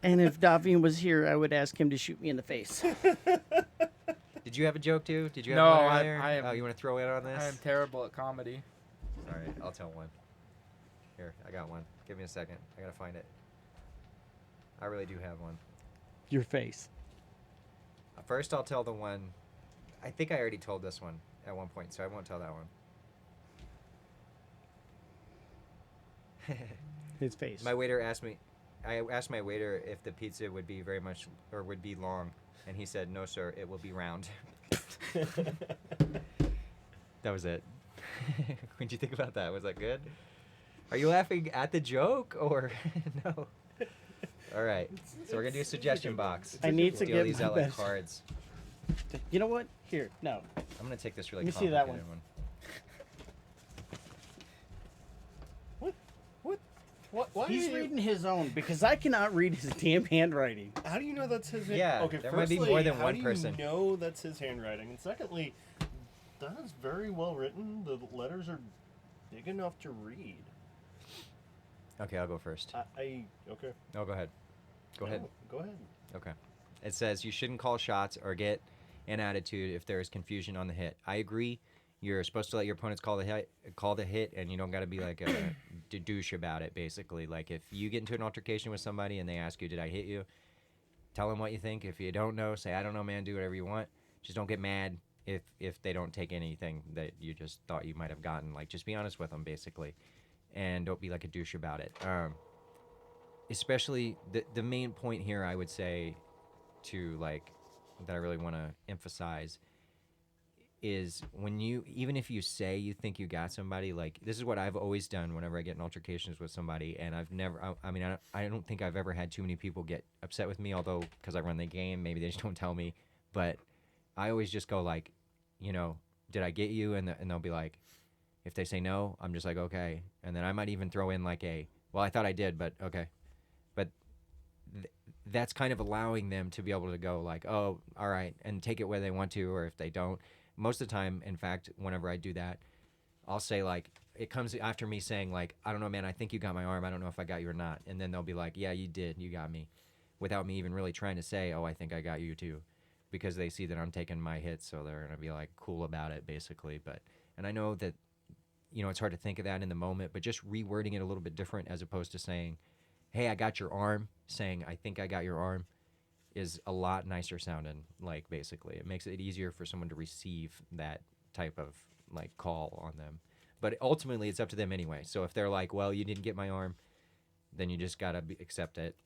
And if Daveen was here, I would ask him to shoot me in the face. Did you have a joke too? Did you No, have one I- earlier? I am- Oh, you want to throw in on this? I am terrible at comedy. All right, I'll tell one. Here, I got one. Give me a second. I gotta find it. I really do have one. Your face. First, I'll tell the one. I think I already told this one at one point, so I won't tell that one. His face. My waiter asked me. I asked my waiter if the pizza would be very much or would be long, and he said, "No, sir, it will be round." That was it. What'd you think about that? Was that good? Are you laughing at the joke or no? All right, so we're gonna do a suggestion box. I need to Deal get these my out like best. cards. You know what? Here, no. I'm gonna take this really Let me see that complicated one. What? Why He's are you, reading his own because I cannot read his damn handwriting. How do you know that's his? Yeah, Okay, there might be firstly, more than how one do person. You know that's his handwriting, and secondly, that is very well written. The letters are big enough to read. Okay, I'll go first. Okay. No, go ahead. Go ahead. No, go ahead. Okay. It says you shouldn't call shots or get an attitude if there is confusion on the hit. I agree. You're supposed to let your opponents call the hit, and you don't got to be like a douche about it. Basically, like if you get into an altercation with somebody and they ask you, "Did I hit you?" Tell them what you think. If you don't know, say, "I don't know, man. Do whatever you want." Just don't get mad if they don't take anything that you just thought you might have gotten. Like just be honest with them, basically, and don't be like a douche about it. Especially the main point here, I would say, to like that I really want to emphasize is when you, even if you say you think you got somebody, like this is what I've always done whenever I get in altercations with somebody, and I've never, I don't think I've ever had too many people get upset with me, although because I run the game, maybe they just don't tell me, but I always just go like, you know, did I get you? And they'll be like, if they say no, I'm just like, okay, and then I might even throw in like well, I thought I did, but okay. But that's kind of allowing them to be able to go like, oh, all right, and take it where they want to, or if they don't. Most of the time, in fact, whenever I do that, I'll say like, it comes after me saying like, I don't know, man, I think you got my arm. I don't know if I got you or not. And then they'll be like, yeah, you did. You got me. Without me even really trying to say, oh, I think I got you too. because they see that I'm taking my hits, so they're gonna be like cool about it, basically. And I know that, it's hard to think of that in the moment, but just rewording it a little bit different as opposed to saying, "Hey, I got your arm," saying, "I think I got your arm," is a lot nicer sounding. Like, basically, it makes it easier for someone to receive that type of like call on them. But ultimately, it's up to them anyway. So if they're like, "Well, you didn't get my arm," then you just gotta accept it.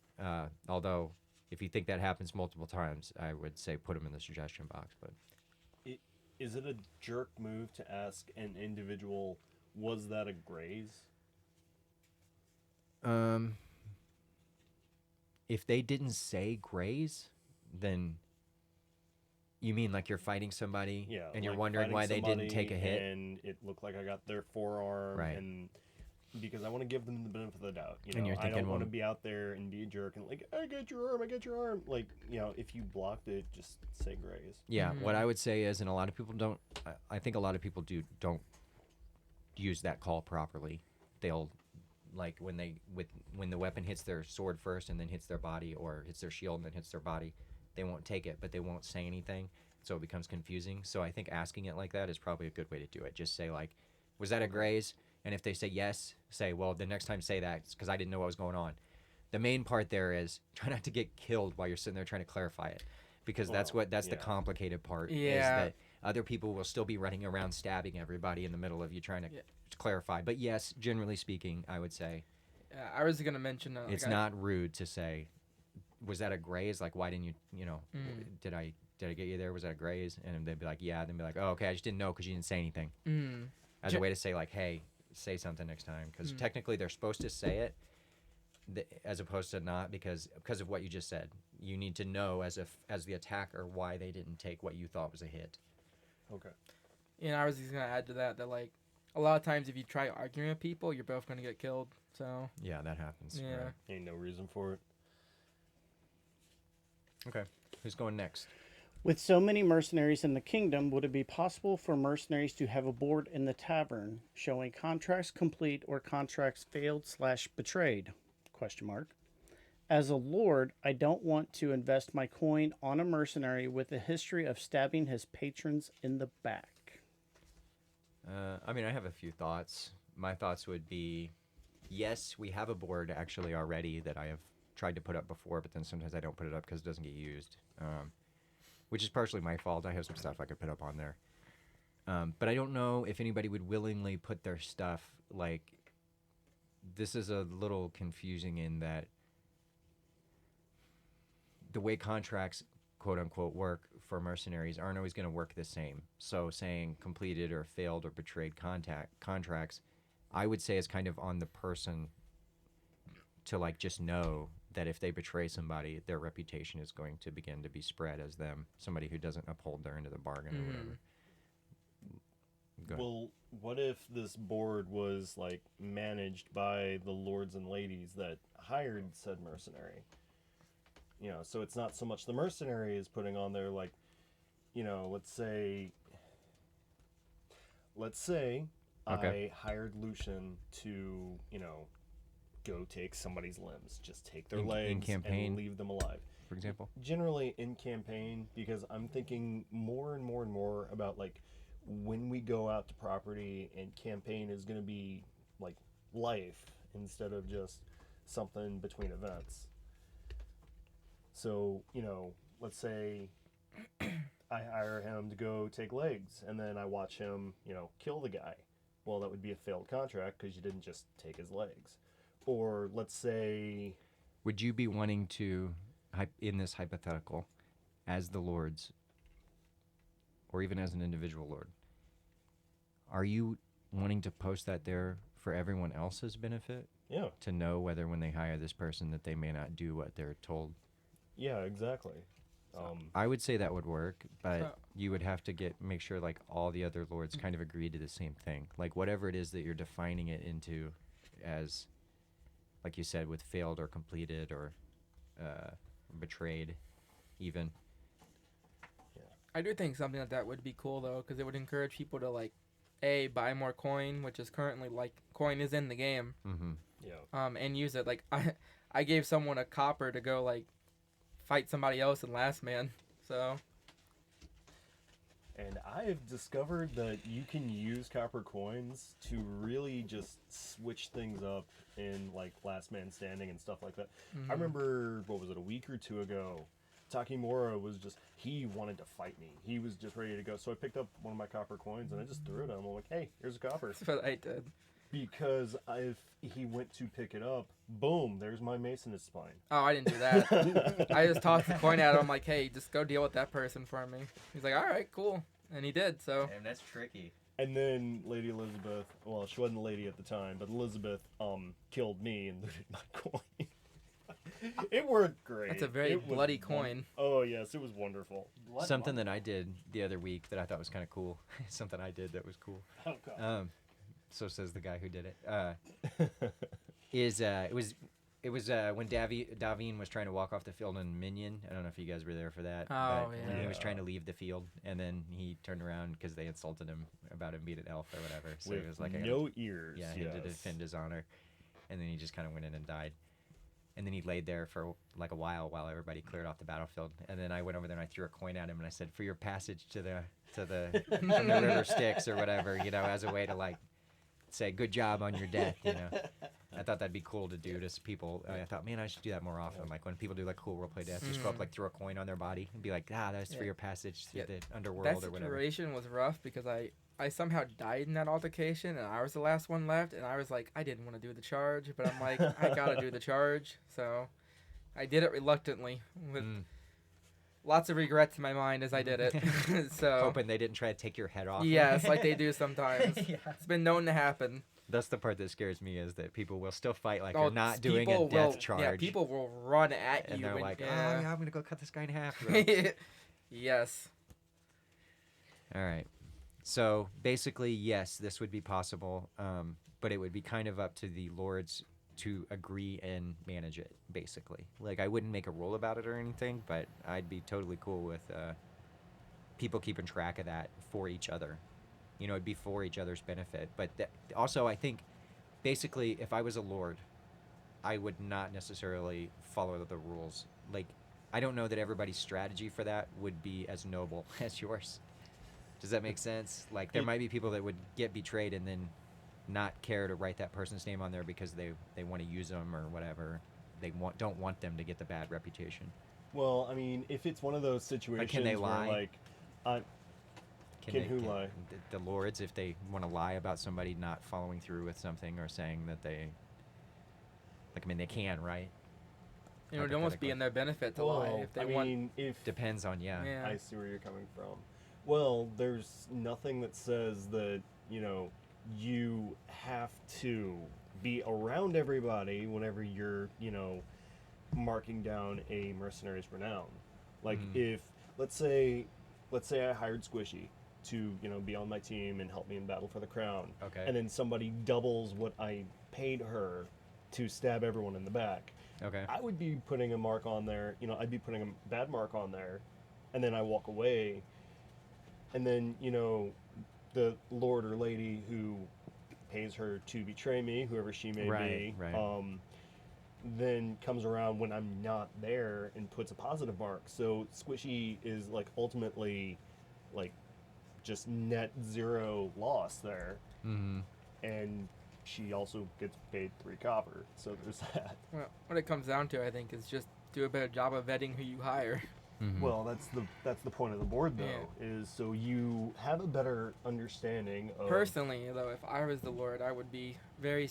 Although, if you think that happens multiple times, I would say put them in the suggestion box. But Is it a jerk move to ask an individual, was that a graze? If they didn't say graze, then you mean like you're fighting somebody, Yeah, and you're like wondering why they fighting didn't take a somebody hit. and it looked like I got their forearm, Right. and because I want to give them the benefit of the doubt. And you're I thinking, don't want to well- be out there and be a jerk and like, I got your arm. Like, if you blocked it, just say graze. Yeah, what I would say is, and a lot of people don't. I think a lot of people don't use that call properly. They'll like when the weapon hits their sword first and then hits their body, or hits their shield and then hits their body, they won't take it, but they won't say anything, so it becomes confusing. So I think asking it like that is probably a good way to do it. Just say like, "Was that a graze?" And if they say yes, say, "Well, the next time say that, because I didn't know what was going on." The main part there is try not to get killed while you're sitting there trying to clarify it, because that's the yeah. complicated part. Is Yeah. that other people will still be running around stabbing everybody in the middle of you trying to clarify. But yes, generally speaking, I would say I was gonna mention it's not rude to say, "Was that a graze? Like, why didn't you? Did I get you there? Was that a graze?" And they'd be like, "Yeah." And they'd be like, "Oh, okay. I just didn't know because you didn't say anything." As a way to say like, "Hey, say something next time," because technically they're supposed to say it, as opposed to not, because of what you just said. You need to know as the attacker why they didn't take what you thought was a hit. Okay. And I was just gonna add to that like a lot of times if you try arguing with people, you're both gonna get killed. So Yeah, that happens. yeah. Right. Ain't no reason for it. Okay, who's going next? With so many mercenaries in the kingdom, would it be possible for mercenaries to have a board in the tavern showing contracts complete or contracts failed / betrayed? Question mark. As a lord, I don't want to invest my coin on a mercenary with a history of stabbing his patrons in the back. I have a few thoughts. My thoughts would be, yes, we have a board actually already that I have tried to put up before, but then sometimes I don't put it up because it doesn't get used, which is partially my fault. I have some stuff I could put up on there. But I don't know if anybody would willingly put their stuff, like, this is a little confusing in that the way contracts, quote unquote, work for mercenaries aren't always going to work the same. So saying completed or failed or betrayed contracts, I would say is kind of on the person to like just know that if they betray somebody, their reputation is going to begin to be spread as somebody who doesn't uphold their end of the bargain or whatever. Go ahead. Well, what if this board was like managed by the lords and ladies that hired said mercenary? So it's not so much the mercenary is putting on there, like, let's say Okay. I hired Lucian to, go take somebody's limbs, just take their In legs campaign? and leave them alive. For example? Generally in campaign, because I'm thinking more and more and more about like when we go out to property, and campaign is going to be like life instead of just something between events. So, let's say I hire him to go take legs, and then I watch him, kill the guy. Well, that would be a failed contract because you didn't just take his legs. Or let's say, Would you be wanting to, in this hypothetical, as the lords, or even as an individual lord, are you wanting to post that there for everyone else's benefit? yeah, To know whether when they hire this person that they may not do what they're told? yeah, exactly. I would say that would work, but So- you would have to make sure like all the other lords kind of agreed to the same thing. Like whatever it is that you're defining it into as, like you said, with failed or completed or betrayed even. I do think something like that would be cool though, because it would encourage people to like, buy more coin, which is currently like coin is in the game, Mm-hmm. Yeah. and use it. Like I gave someone a copper to go like fight somebody else in Last Man, so And I've discovered that you can use copper coins to really just switch things up in like last man standing and stuff like that. I remember, what was it, a week or two ago, Takimura was just, he wanted to fight me. He was just ready to go. So I picked up one of my copper coins and I just threw it at him. I'm like, hey, here's a copper. That's what I did. Because if he went to pick it up, boom, there's my mace in his spine. Oh, I didn't do that. I just tossed the coin at him. I'm like, hey, just go deal with that person for me. He's like, all right, cool. And he did, so. Damn, that's tricky. And then Lady Elizabeth, well, she wasn't a lady at the time, but Elizabeth killed me and looted my coin. It worked great. That's a very bloody coin. Oh, yes, it was wonderful. Something that I did the other week that I thought was kind of cool. Something I did that was cool. Oh, God. So says the guy who did it. It was when Daveen was trying to walk off the field in Minion. I don't know if you guys were there for that. Oh, but yeah. He was trying to leave the field, and then he turned around because they insulted him about him being an elf or whatever. So With he was like, no ears. Yeah, he had to defend his honor, and then he just kind of went in and died. And then he laid there for like a while everybody cleared off the battlefield. And then I went over there and I threw a coin at him and I said, "For your passage to the from the river Styx or whatever, as a way to like say good job on your death, I thought that'd be cool to do to people. I thought, man, I should do that more often. Like when people do like cool roleplay deaths, just go up, like throw a coin on their body and be like, that's for your passage through the underworld That or whatever. situation was rough because I somehow died in that altercation and I was the last one left and I was like, I didn't want to do the charge, but I'm like, I gotta do the charge. So I did it reluctantly with lots of regrets in my mind as I did it. So Hoping they didn't try to take your head off. yes, like they do sometimes. Yeah. It's been known to happen. That's the part that scares me is that people will still fight like Oh, you're not doing a people death will- charge. Yeah, people will run at and you. they're when- like, yeah. I'm going to go cut this guy in half. Yes. All right. So basically, yes, this would be possible, but it would be kind of up to the lords to agree and manage it, basically. Like, I wouldn't make a rule about it or anything, but I'd be totally cool with people keeping track of that for each other. It'd be for each other's benefit. But also, I think, basically, if I was a lord, I would not necessarily follow the rules. Like, I don't know that everybody's strategy for that would be as noble as yours. Does that make sense? Like, there might be people that would get betrayed and then not care to write that person's name on there because they want to use them or whatever. They don't want them to get the bad reputation. Well, I mean, if it's one of those situations can they where, lie? like, Can who lie? The lords, if they want to lie about somebody not following through with something or saying that they... Like, I mean, they can, right? It would almost be in their benefit to lie if they I want. mean, if Depends on, yeah. I see where you're coming from. Well, there's nothing that says that, you have to be around everybody whenever you're, marking down a mercenary's renown. Like, if, let's say I hired Squishy to, be on my team and help me in battle for the crown. Okay. And then somebody doubles what I paid her to stab everyone in the back. Okay. I would be putting a mark on there, I'd be putting a bad mark on there, and then I walk away, and then, the lord or lady who pays her to betray me, whoever she may be, Right. then comes around when I'm not there and puts a positive mark. So Squishy is, like, ultimately, like, just net zero loss there. Mm-hmm. And she also gets paid 3 copper, so there's that. Well, what it comes down to, I think, is just do a better job of vetting who you hire. Mm-hmm. Well, that's the point of the board, though, is so you have a better understanding of... Personally, though, if I was the lord, I would be very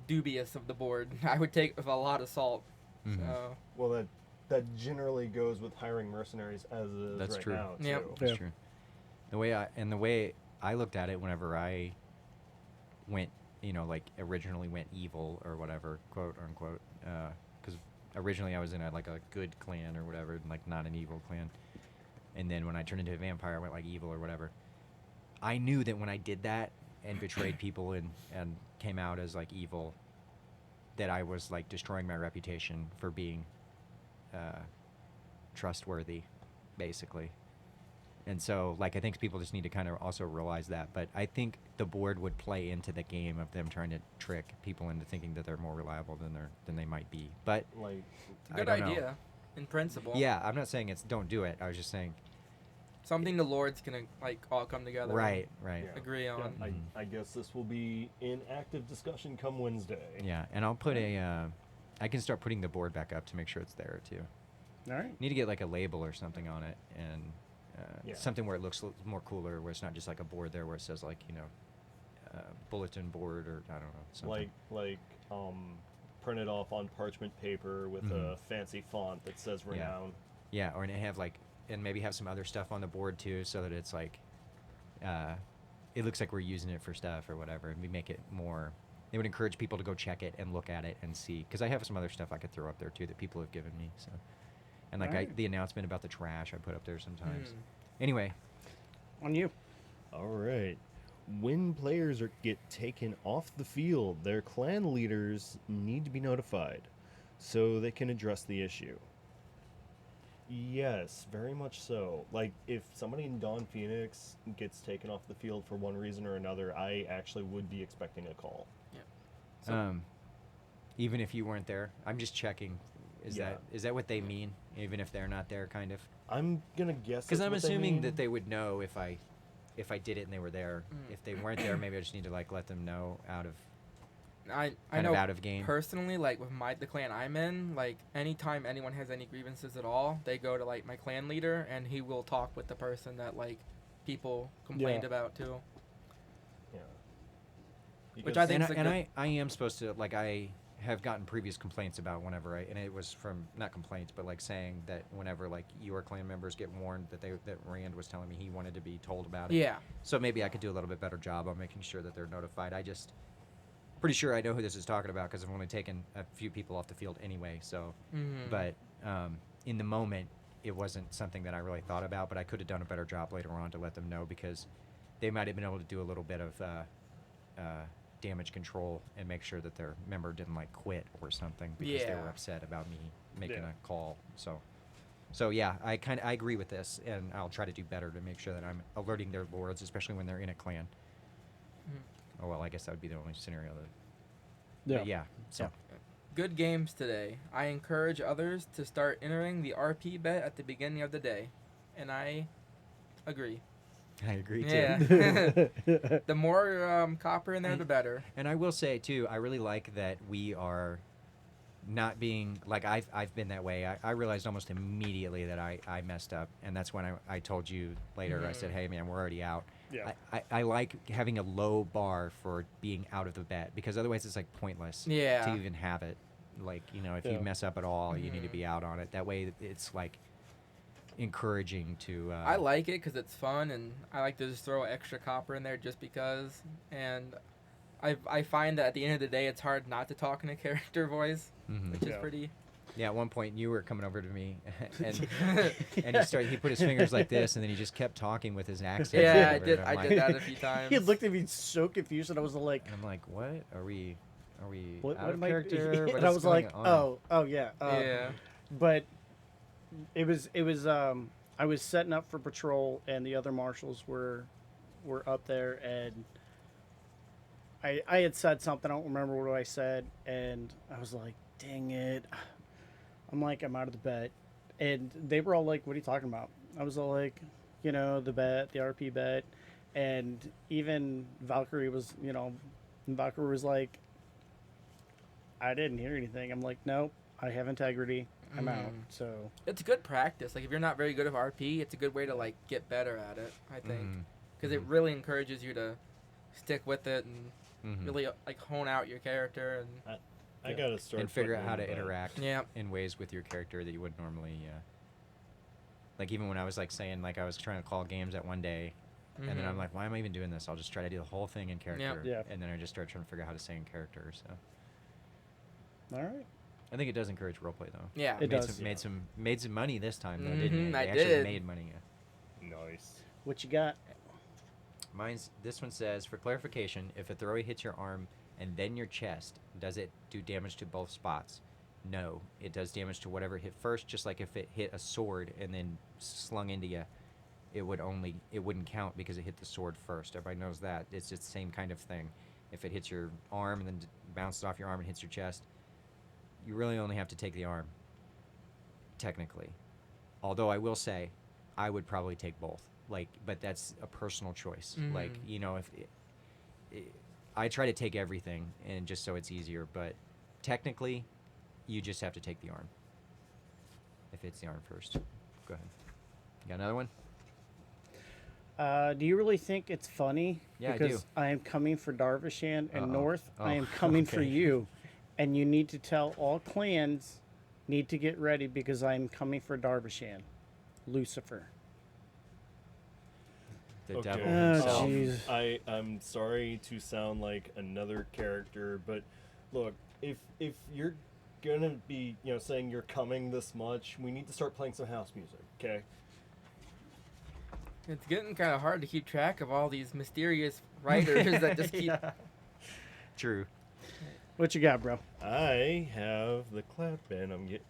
dubious of the board. I would take it with a lot of salt. Mhm. So, Well, that generally goes with hiring mercenaries as is That's right true. now, too. Yep. That's true. The way I looked at it whenever I went, like originally went evil or whatever, quote unquote, because originally I was in a good clan or whatever, like not an evil clan, and then when I turned into a vampire, I went like evil or whatever. I knew that when I did that and betrayed people and came out as like evil, that I was like destroying my reputation for being trustworthy, basically. And so, like, I think people just need to kind of also realize that. But I think the board would play into the game of them trying to trick people into thinking that they're more reliable than they might be. But Like, it's a good I don't know. idea in principle. Yeah, I'm not saying don't do it. I was just saying something the Lords can like all come together. Right. And agree Yeah. on. I guess this will be in active discussion come Wednesday. Yeah, and I'll put I can start putting the board back up to make sure it's there too. All right. Need to get like a label or something on it, and Yeah. something where it looks more cooler, where it's not just like a board there where it says like bulletin board or I don't know something. Like printed off on parchment paper with a fancy font that says Yeah. renown. Yeah, or and have and maybe have some other stuff on the board too, so that it's like, it looks like we're using it for stuff or whatever, and we make it more. It would encourage people to go check it and look at it and see, because I have some other stuff I could throw up there too that people have given me. So, and like Alright. the announcement about the trash I put up there sometimes. Mm. Anyway, On you. All right. When players get taken off the field, their clan leaders need to be notified so they can address the issue. Yes, very much so. Like, if somebody in Dawn Phoenix gets taken off the field for one reason or another, I actually would be expecting a call. So- even if you weren't there, I'm just checking. Is Yeah. that what they mean? Even if they're not there, kind of. I'm gonna guess Because that's I'm what they assuming mean. that they would know if I did it and they were there. Mm. If they weren't there, maybe I just need to like let them know out of I kind know of out of game. personally, like with the clan I'm in, like anytime anyone has any grievances at all, they go to like my clan leader and he will talk with the person that like people complained Yeah. about too. Yeah. Which Because- I think and is a good- I am supposed to, like, I have gotten previous complaints about whenever and it was from, not complaints, but like saying that whenever like your clan members get warned that Rand was telling me he wanted to be told about it. Yeah. So maybe I could do a little bit better job on making sure that they're notified. I just pretty sure I know who this is talking about because I've only taken a few people off the field anyway. So, Mm-hmm. but in the moment, it wasn't something that I really thought about. But I could have done a better job later on to let them know, because they might have been able to do a little bit of damage control and make sure that their member didn't like quit or something because they were Yeah. upset about me making Yeah. a call. So yeah, I agree with this, and I'll try to do better to make sure that I'm alerting their lords, especially when they're in a clan. Mhm. Oh well, I guess that would be the only scenario that. Yeah. But yeah. So Good games today. I encourage others to start entering the RP bet at the beginning of the day, and I agree. I agree too. Yeah. The more copper in there, the better. And I will say too, I really like that we are not being like I've been that way. I realized almost immediately that I messed up, and that's when I told you later. I said, Mhm. "Hey man, we're already out." Yeah. I like having a low bar for being out of the bet, because otherwise it's like pointless Yeah. to even have it. Like, you know, if you Yeah. mess up at all, you need to Mhm. be out on it. That way it's like encouraging to. I like it because it's fun, and I like to just throw extra copper in there just because. And I find that at the end of the day, it's hard not to talk in a character voice, Mhm. which is Yeah. pretty. Yeah, at one point you were coming over to me, and he put his fingers like this, and then he just kept talking with his accent. Yeah, or I whatever, did. and I I'm did like- that a few times. He looked at me so confused, and I was like, And I'm like, what? Are we "What, out what of am I?" character? What And I is was going like, on? "Oh, yeah." Yeah. But it was I was setting up for patrol, and the other marshals were up there, and I had said something. I don't remember what I said, and I was like, "Dang it!" I'm like, "I'm out of the bet," and they were all like, "What are you talking about?" I was all like, "You know, the bet, the RP bet," and even Valkyrie was, Valkyrie was like, "I didn't hear anything." I'm like, "Nope, I have integrity. I'm out." Mm. So It's good practice. Like if you're not very good at RP, it's a good way to like get better at it. I think Mhm. because it really encourages you to stick with it and Mhm. really like hone out your character and I gotta start And figure out putting how in to the- interact yeah. in ways with your character that you wouldn't normally. Like even when I was like saying like I was trying to call games at one day, and then I'm Mhm. like, why am I even doing this? I'll just try to do the whole thing in character. Yeah. And then I just started trying to figure out how to say in character. So all right. I think it does encourage roleplay though. Yeah. It made does. Some made some money this time though, didn't Mhm, it? I They actually did. made money. Nice. What you got? This one says, for clarification, if a throwaway hits your arm and then your chest, does it do damage to both spots? No, it does damage to whatever hit first. Just like if it hit a sword and then slung into you, it wouldn't count because it hit the sword first. Everybody knows that. It's just the same kind of thing. If it hits your arm and then bounces off your arm and hits your chest, you really only have to take the arm, technically. Although I will say, I would probably take both. Like, but that's a personal choice. Mhm. Like, you know, if I try to take everything and just so it's easier, but technically, you just have to take the arm. If it's the arm first. Go ahead. You got another one? Do you really think it's funny? Yeah, I because do. I am coming for Darvishan and Uh-oh. North. I Oh, am coming for okay. you, and you need to tell all clans need to get ready because I am coming for Darvishan, Lucifer. The Okay. devil Oh, himself. jeez. I'm sorry to sound like another character, but look, if you're gonna be, you know, saying you're coming this much, we need to start playing some house music, okay? It's getting kind of hard to keep track of all these mysterious writers that just keep. True. What you got, bro? I have the clap and I'm get.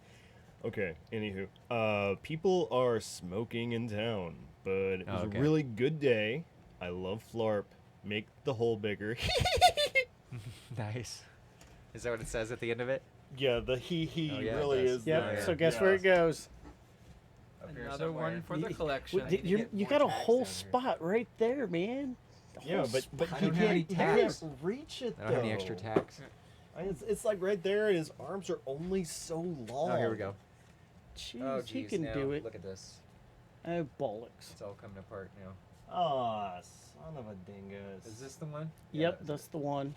Okay. Anywho, people are smoking in town, but it was Okay. a really good day. I love Phlarp. Make the hole bigger. Nice. Is that what it says at the end of it? Yeah, the he Oh, yeah, it really does. is. Yep. there. So guess Yeah. where it goes. Another one for the You- collection. need to You get you more got a tags whole down here. spot right there, man. The Yeah, whole but I he don't have any can't tags. reach it. I don't have any extra though. tacks. It's like right there, and his arms are only so long. Oh, here we go. Jeez, he can now do it. Look at this. Oh, bollocks. It's all coming apart now. Ah, son of a dingus. Is this the one? Yep, that's the one.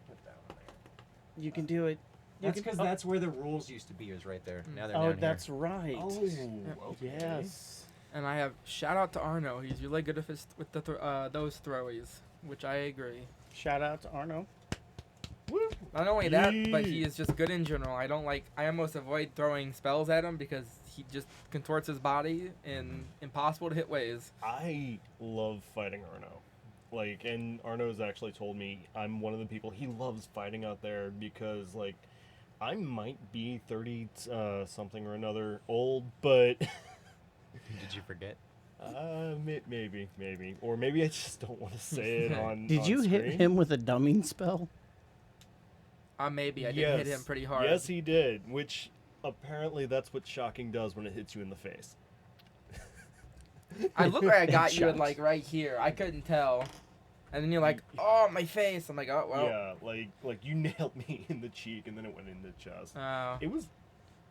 Put that one there. You can do it. You That's can- because oh, that's where the rules used to be, is right there. Now they're Oh, down that's here. right. Oh, okay. Yes. And I have shout out to Arno. He's really good with the those throwies, which I agree. Shout out to Arno. Not only that, but Yee. he is just good in general. I almost avoid throwing spells at him because he just contorts his body in impossible to hit ways. I love fighting Arno. Like, and Arno's actually told me I'm one of the people he loves fighting out there because, like, I might be 30 something or another old, but Did you forget? maybe, or maybe I just don't want to say it on. Did on you hit screen. him with a dumbing spell? Maybe I did hit him pretty hard. Yes, he did. Which apparently that's what shocking does when it hits you in the face. I look like I got you Headshot. in, like right here. I couldn't tell. And then you're like, oh, my face. I'm like, oh well. Yeah, like you nailed me in the cheek and then it went in the chest. It was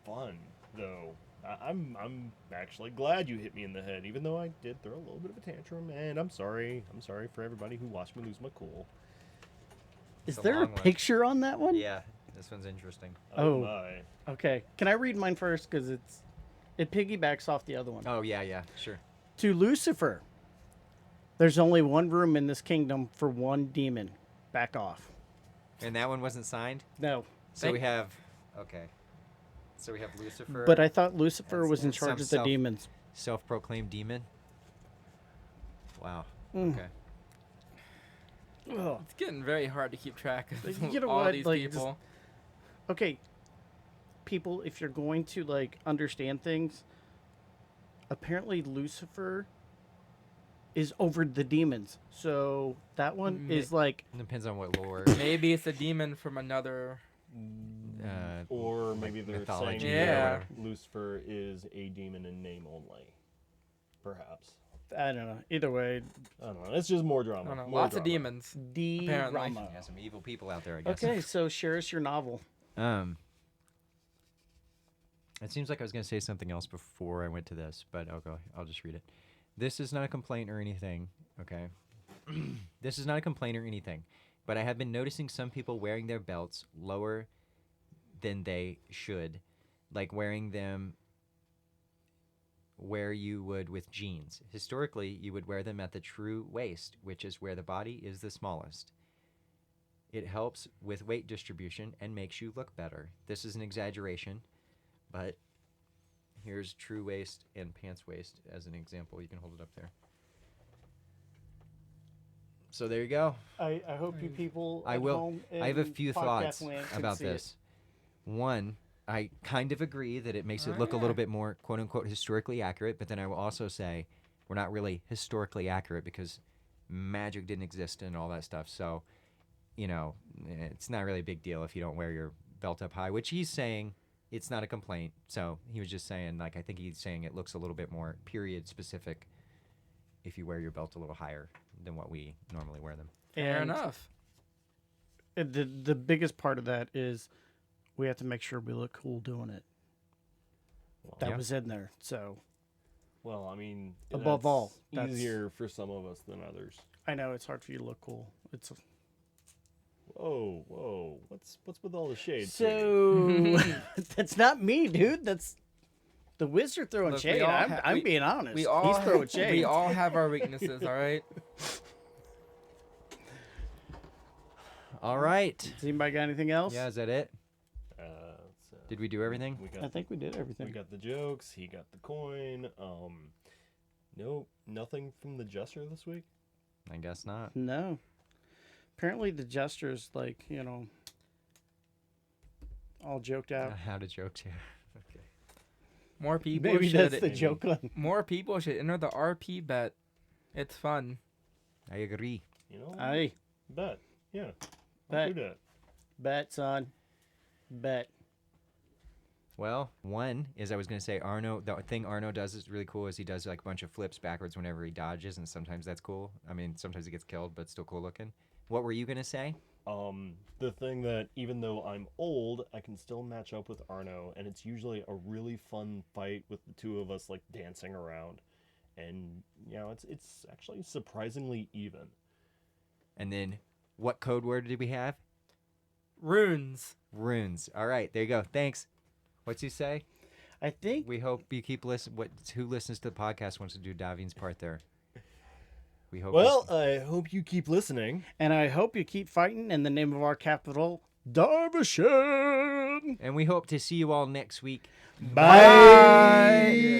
fun though. I'm actually glad you hit me in the head, even though I did throw a little bit of a tantrum. And I'm sorry. I'm sorry for everybody who watched me lose my cool. Is a there a long one. picture on that one? Yeah, this one's interesting. Oh. My. Okay. Can I read mine first? Because it piggybacks off the other one. Oh, yeah, sure. To Lucifer, there's only one room in this kingdom for one demon. Back off. And that one wasn't signed? No. So we have... Okay. So we have Lucifer. But I thought Lucifer and- was in and charge some of the demons. Self-proclaimed demon? Wow. Mm. Okay. Ugh. It's getting very hard to keep track of You know all what, these like, just- people. Okay, people, if you're going to like understand things, apparently Lucifer is over the demons. So that one is like Depends on what lore. Maybe it's a demon from another. Or maybe like they're mythology saying or that whatever. Lucifer is a demon in name only. Perhaps. I don't know. Either way, I don't know. It's just more I drama. don't know. More Lots of drama. demons. the Apparently. drama. Yeah, some evil people out there, I guess. Okay, so share us your novel. It seems like I was going to say something else before I went to this, but I'll just read it. This is not a complaint or anything, okay? This is not a complaint or anything, but I have been noticing some people wearing their belts lower than they should, like wearing them where you would with jeans. Historically, you would wear them at the true waist, which is where the body is the smallest. It helps with weight distribution and makes you look better. This is an exaggeration, but here's true waist and pants waist as an example. You can hold it up there. So there you go. I hope you people I at will. home I have a in few podcast thoughts land can about see it. this. One, I kind of agree that it makes it look a yeah. little bit more quote unquote historically accurate, but then I will also say we're not really historically accurate because magic didn't exist and all that stuff. So, you know, it's not really a big deal if you don't wear your belt up high, which he's saying it's not a complaint. So he was just saying, like, I think he's saying it looks a little bit more period specific if you wear your belt a little higher than what we normally wear them. Fair And enough. the biggest part of that is we have to make sure we look cool doing it. Well, That Yeah. was in there. So well, I mean, Above that's all, that's- easier for some of us than others. I know it's hard for you to look cool. It's Whoa! What's with all the shades? so that's not me, dude. That's the wizard throwing Look, we shade. all I'm we- being honest. We all He's throwing shade. we all have our weaknesses, all right? All right. Has anybody got anything else? Yeah, is that it? So Did we do everything? we I got think we did everything. we got the jokes. He got the coin. No, nothing from the jester this week. I guess not. No. Apparently the jester's like, you know, all joked out. How to joke here. Okay. More people Maybe should that's the joke on. more people should enter the RP bet. It's fun. I agree. You know, Aye. bet. Yeah, I'll Bet. do that. Bet, son. Bet. Well, one is I was going to say Arno, the thing Arno does is really cool is he does like a bunch of flips backwards whenever he dodges, and sometimes that's cool. I mean, sometimes he gets killed, but still cool looking. What were you going to say? The thing that even though I'm old, I can still match up with Arno, and it's usually a really fun fight with the two of us like dancing around, and you know it's actually surprisingly even. And then what code word did we have? Runes. Runes. All right, there you go. Thanks. What's you say? I think We hope you keep listening. Who listens to the podcast wants to do Daveen's part there? We hope. Well, I hope you keep listening. and I hope you keep fighting in the name of our capital, Derbyshire. and we hope to see you all next week. Bye.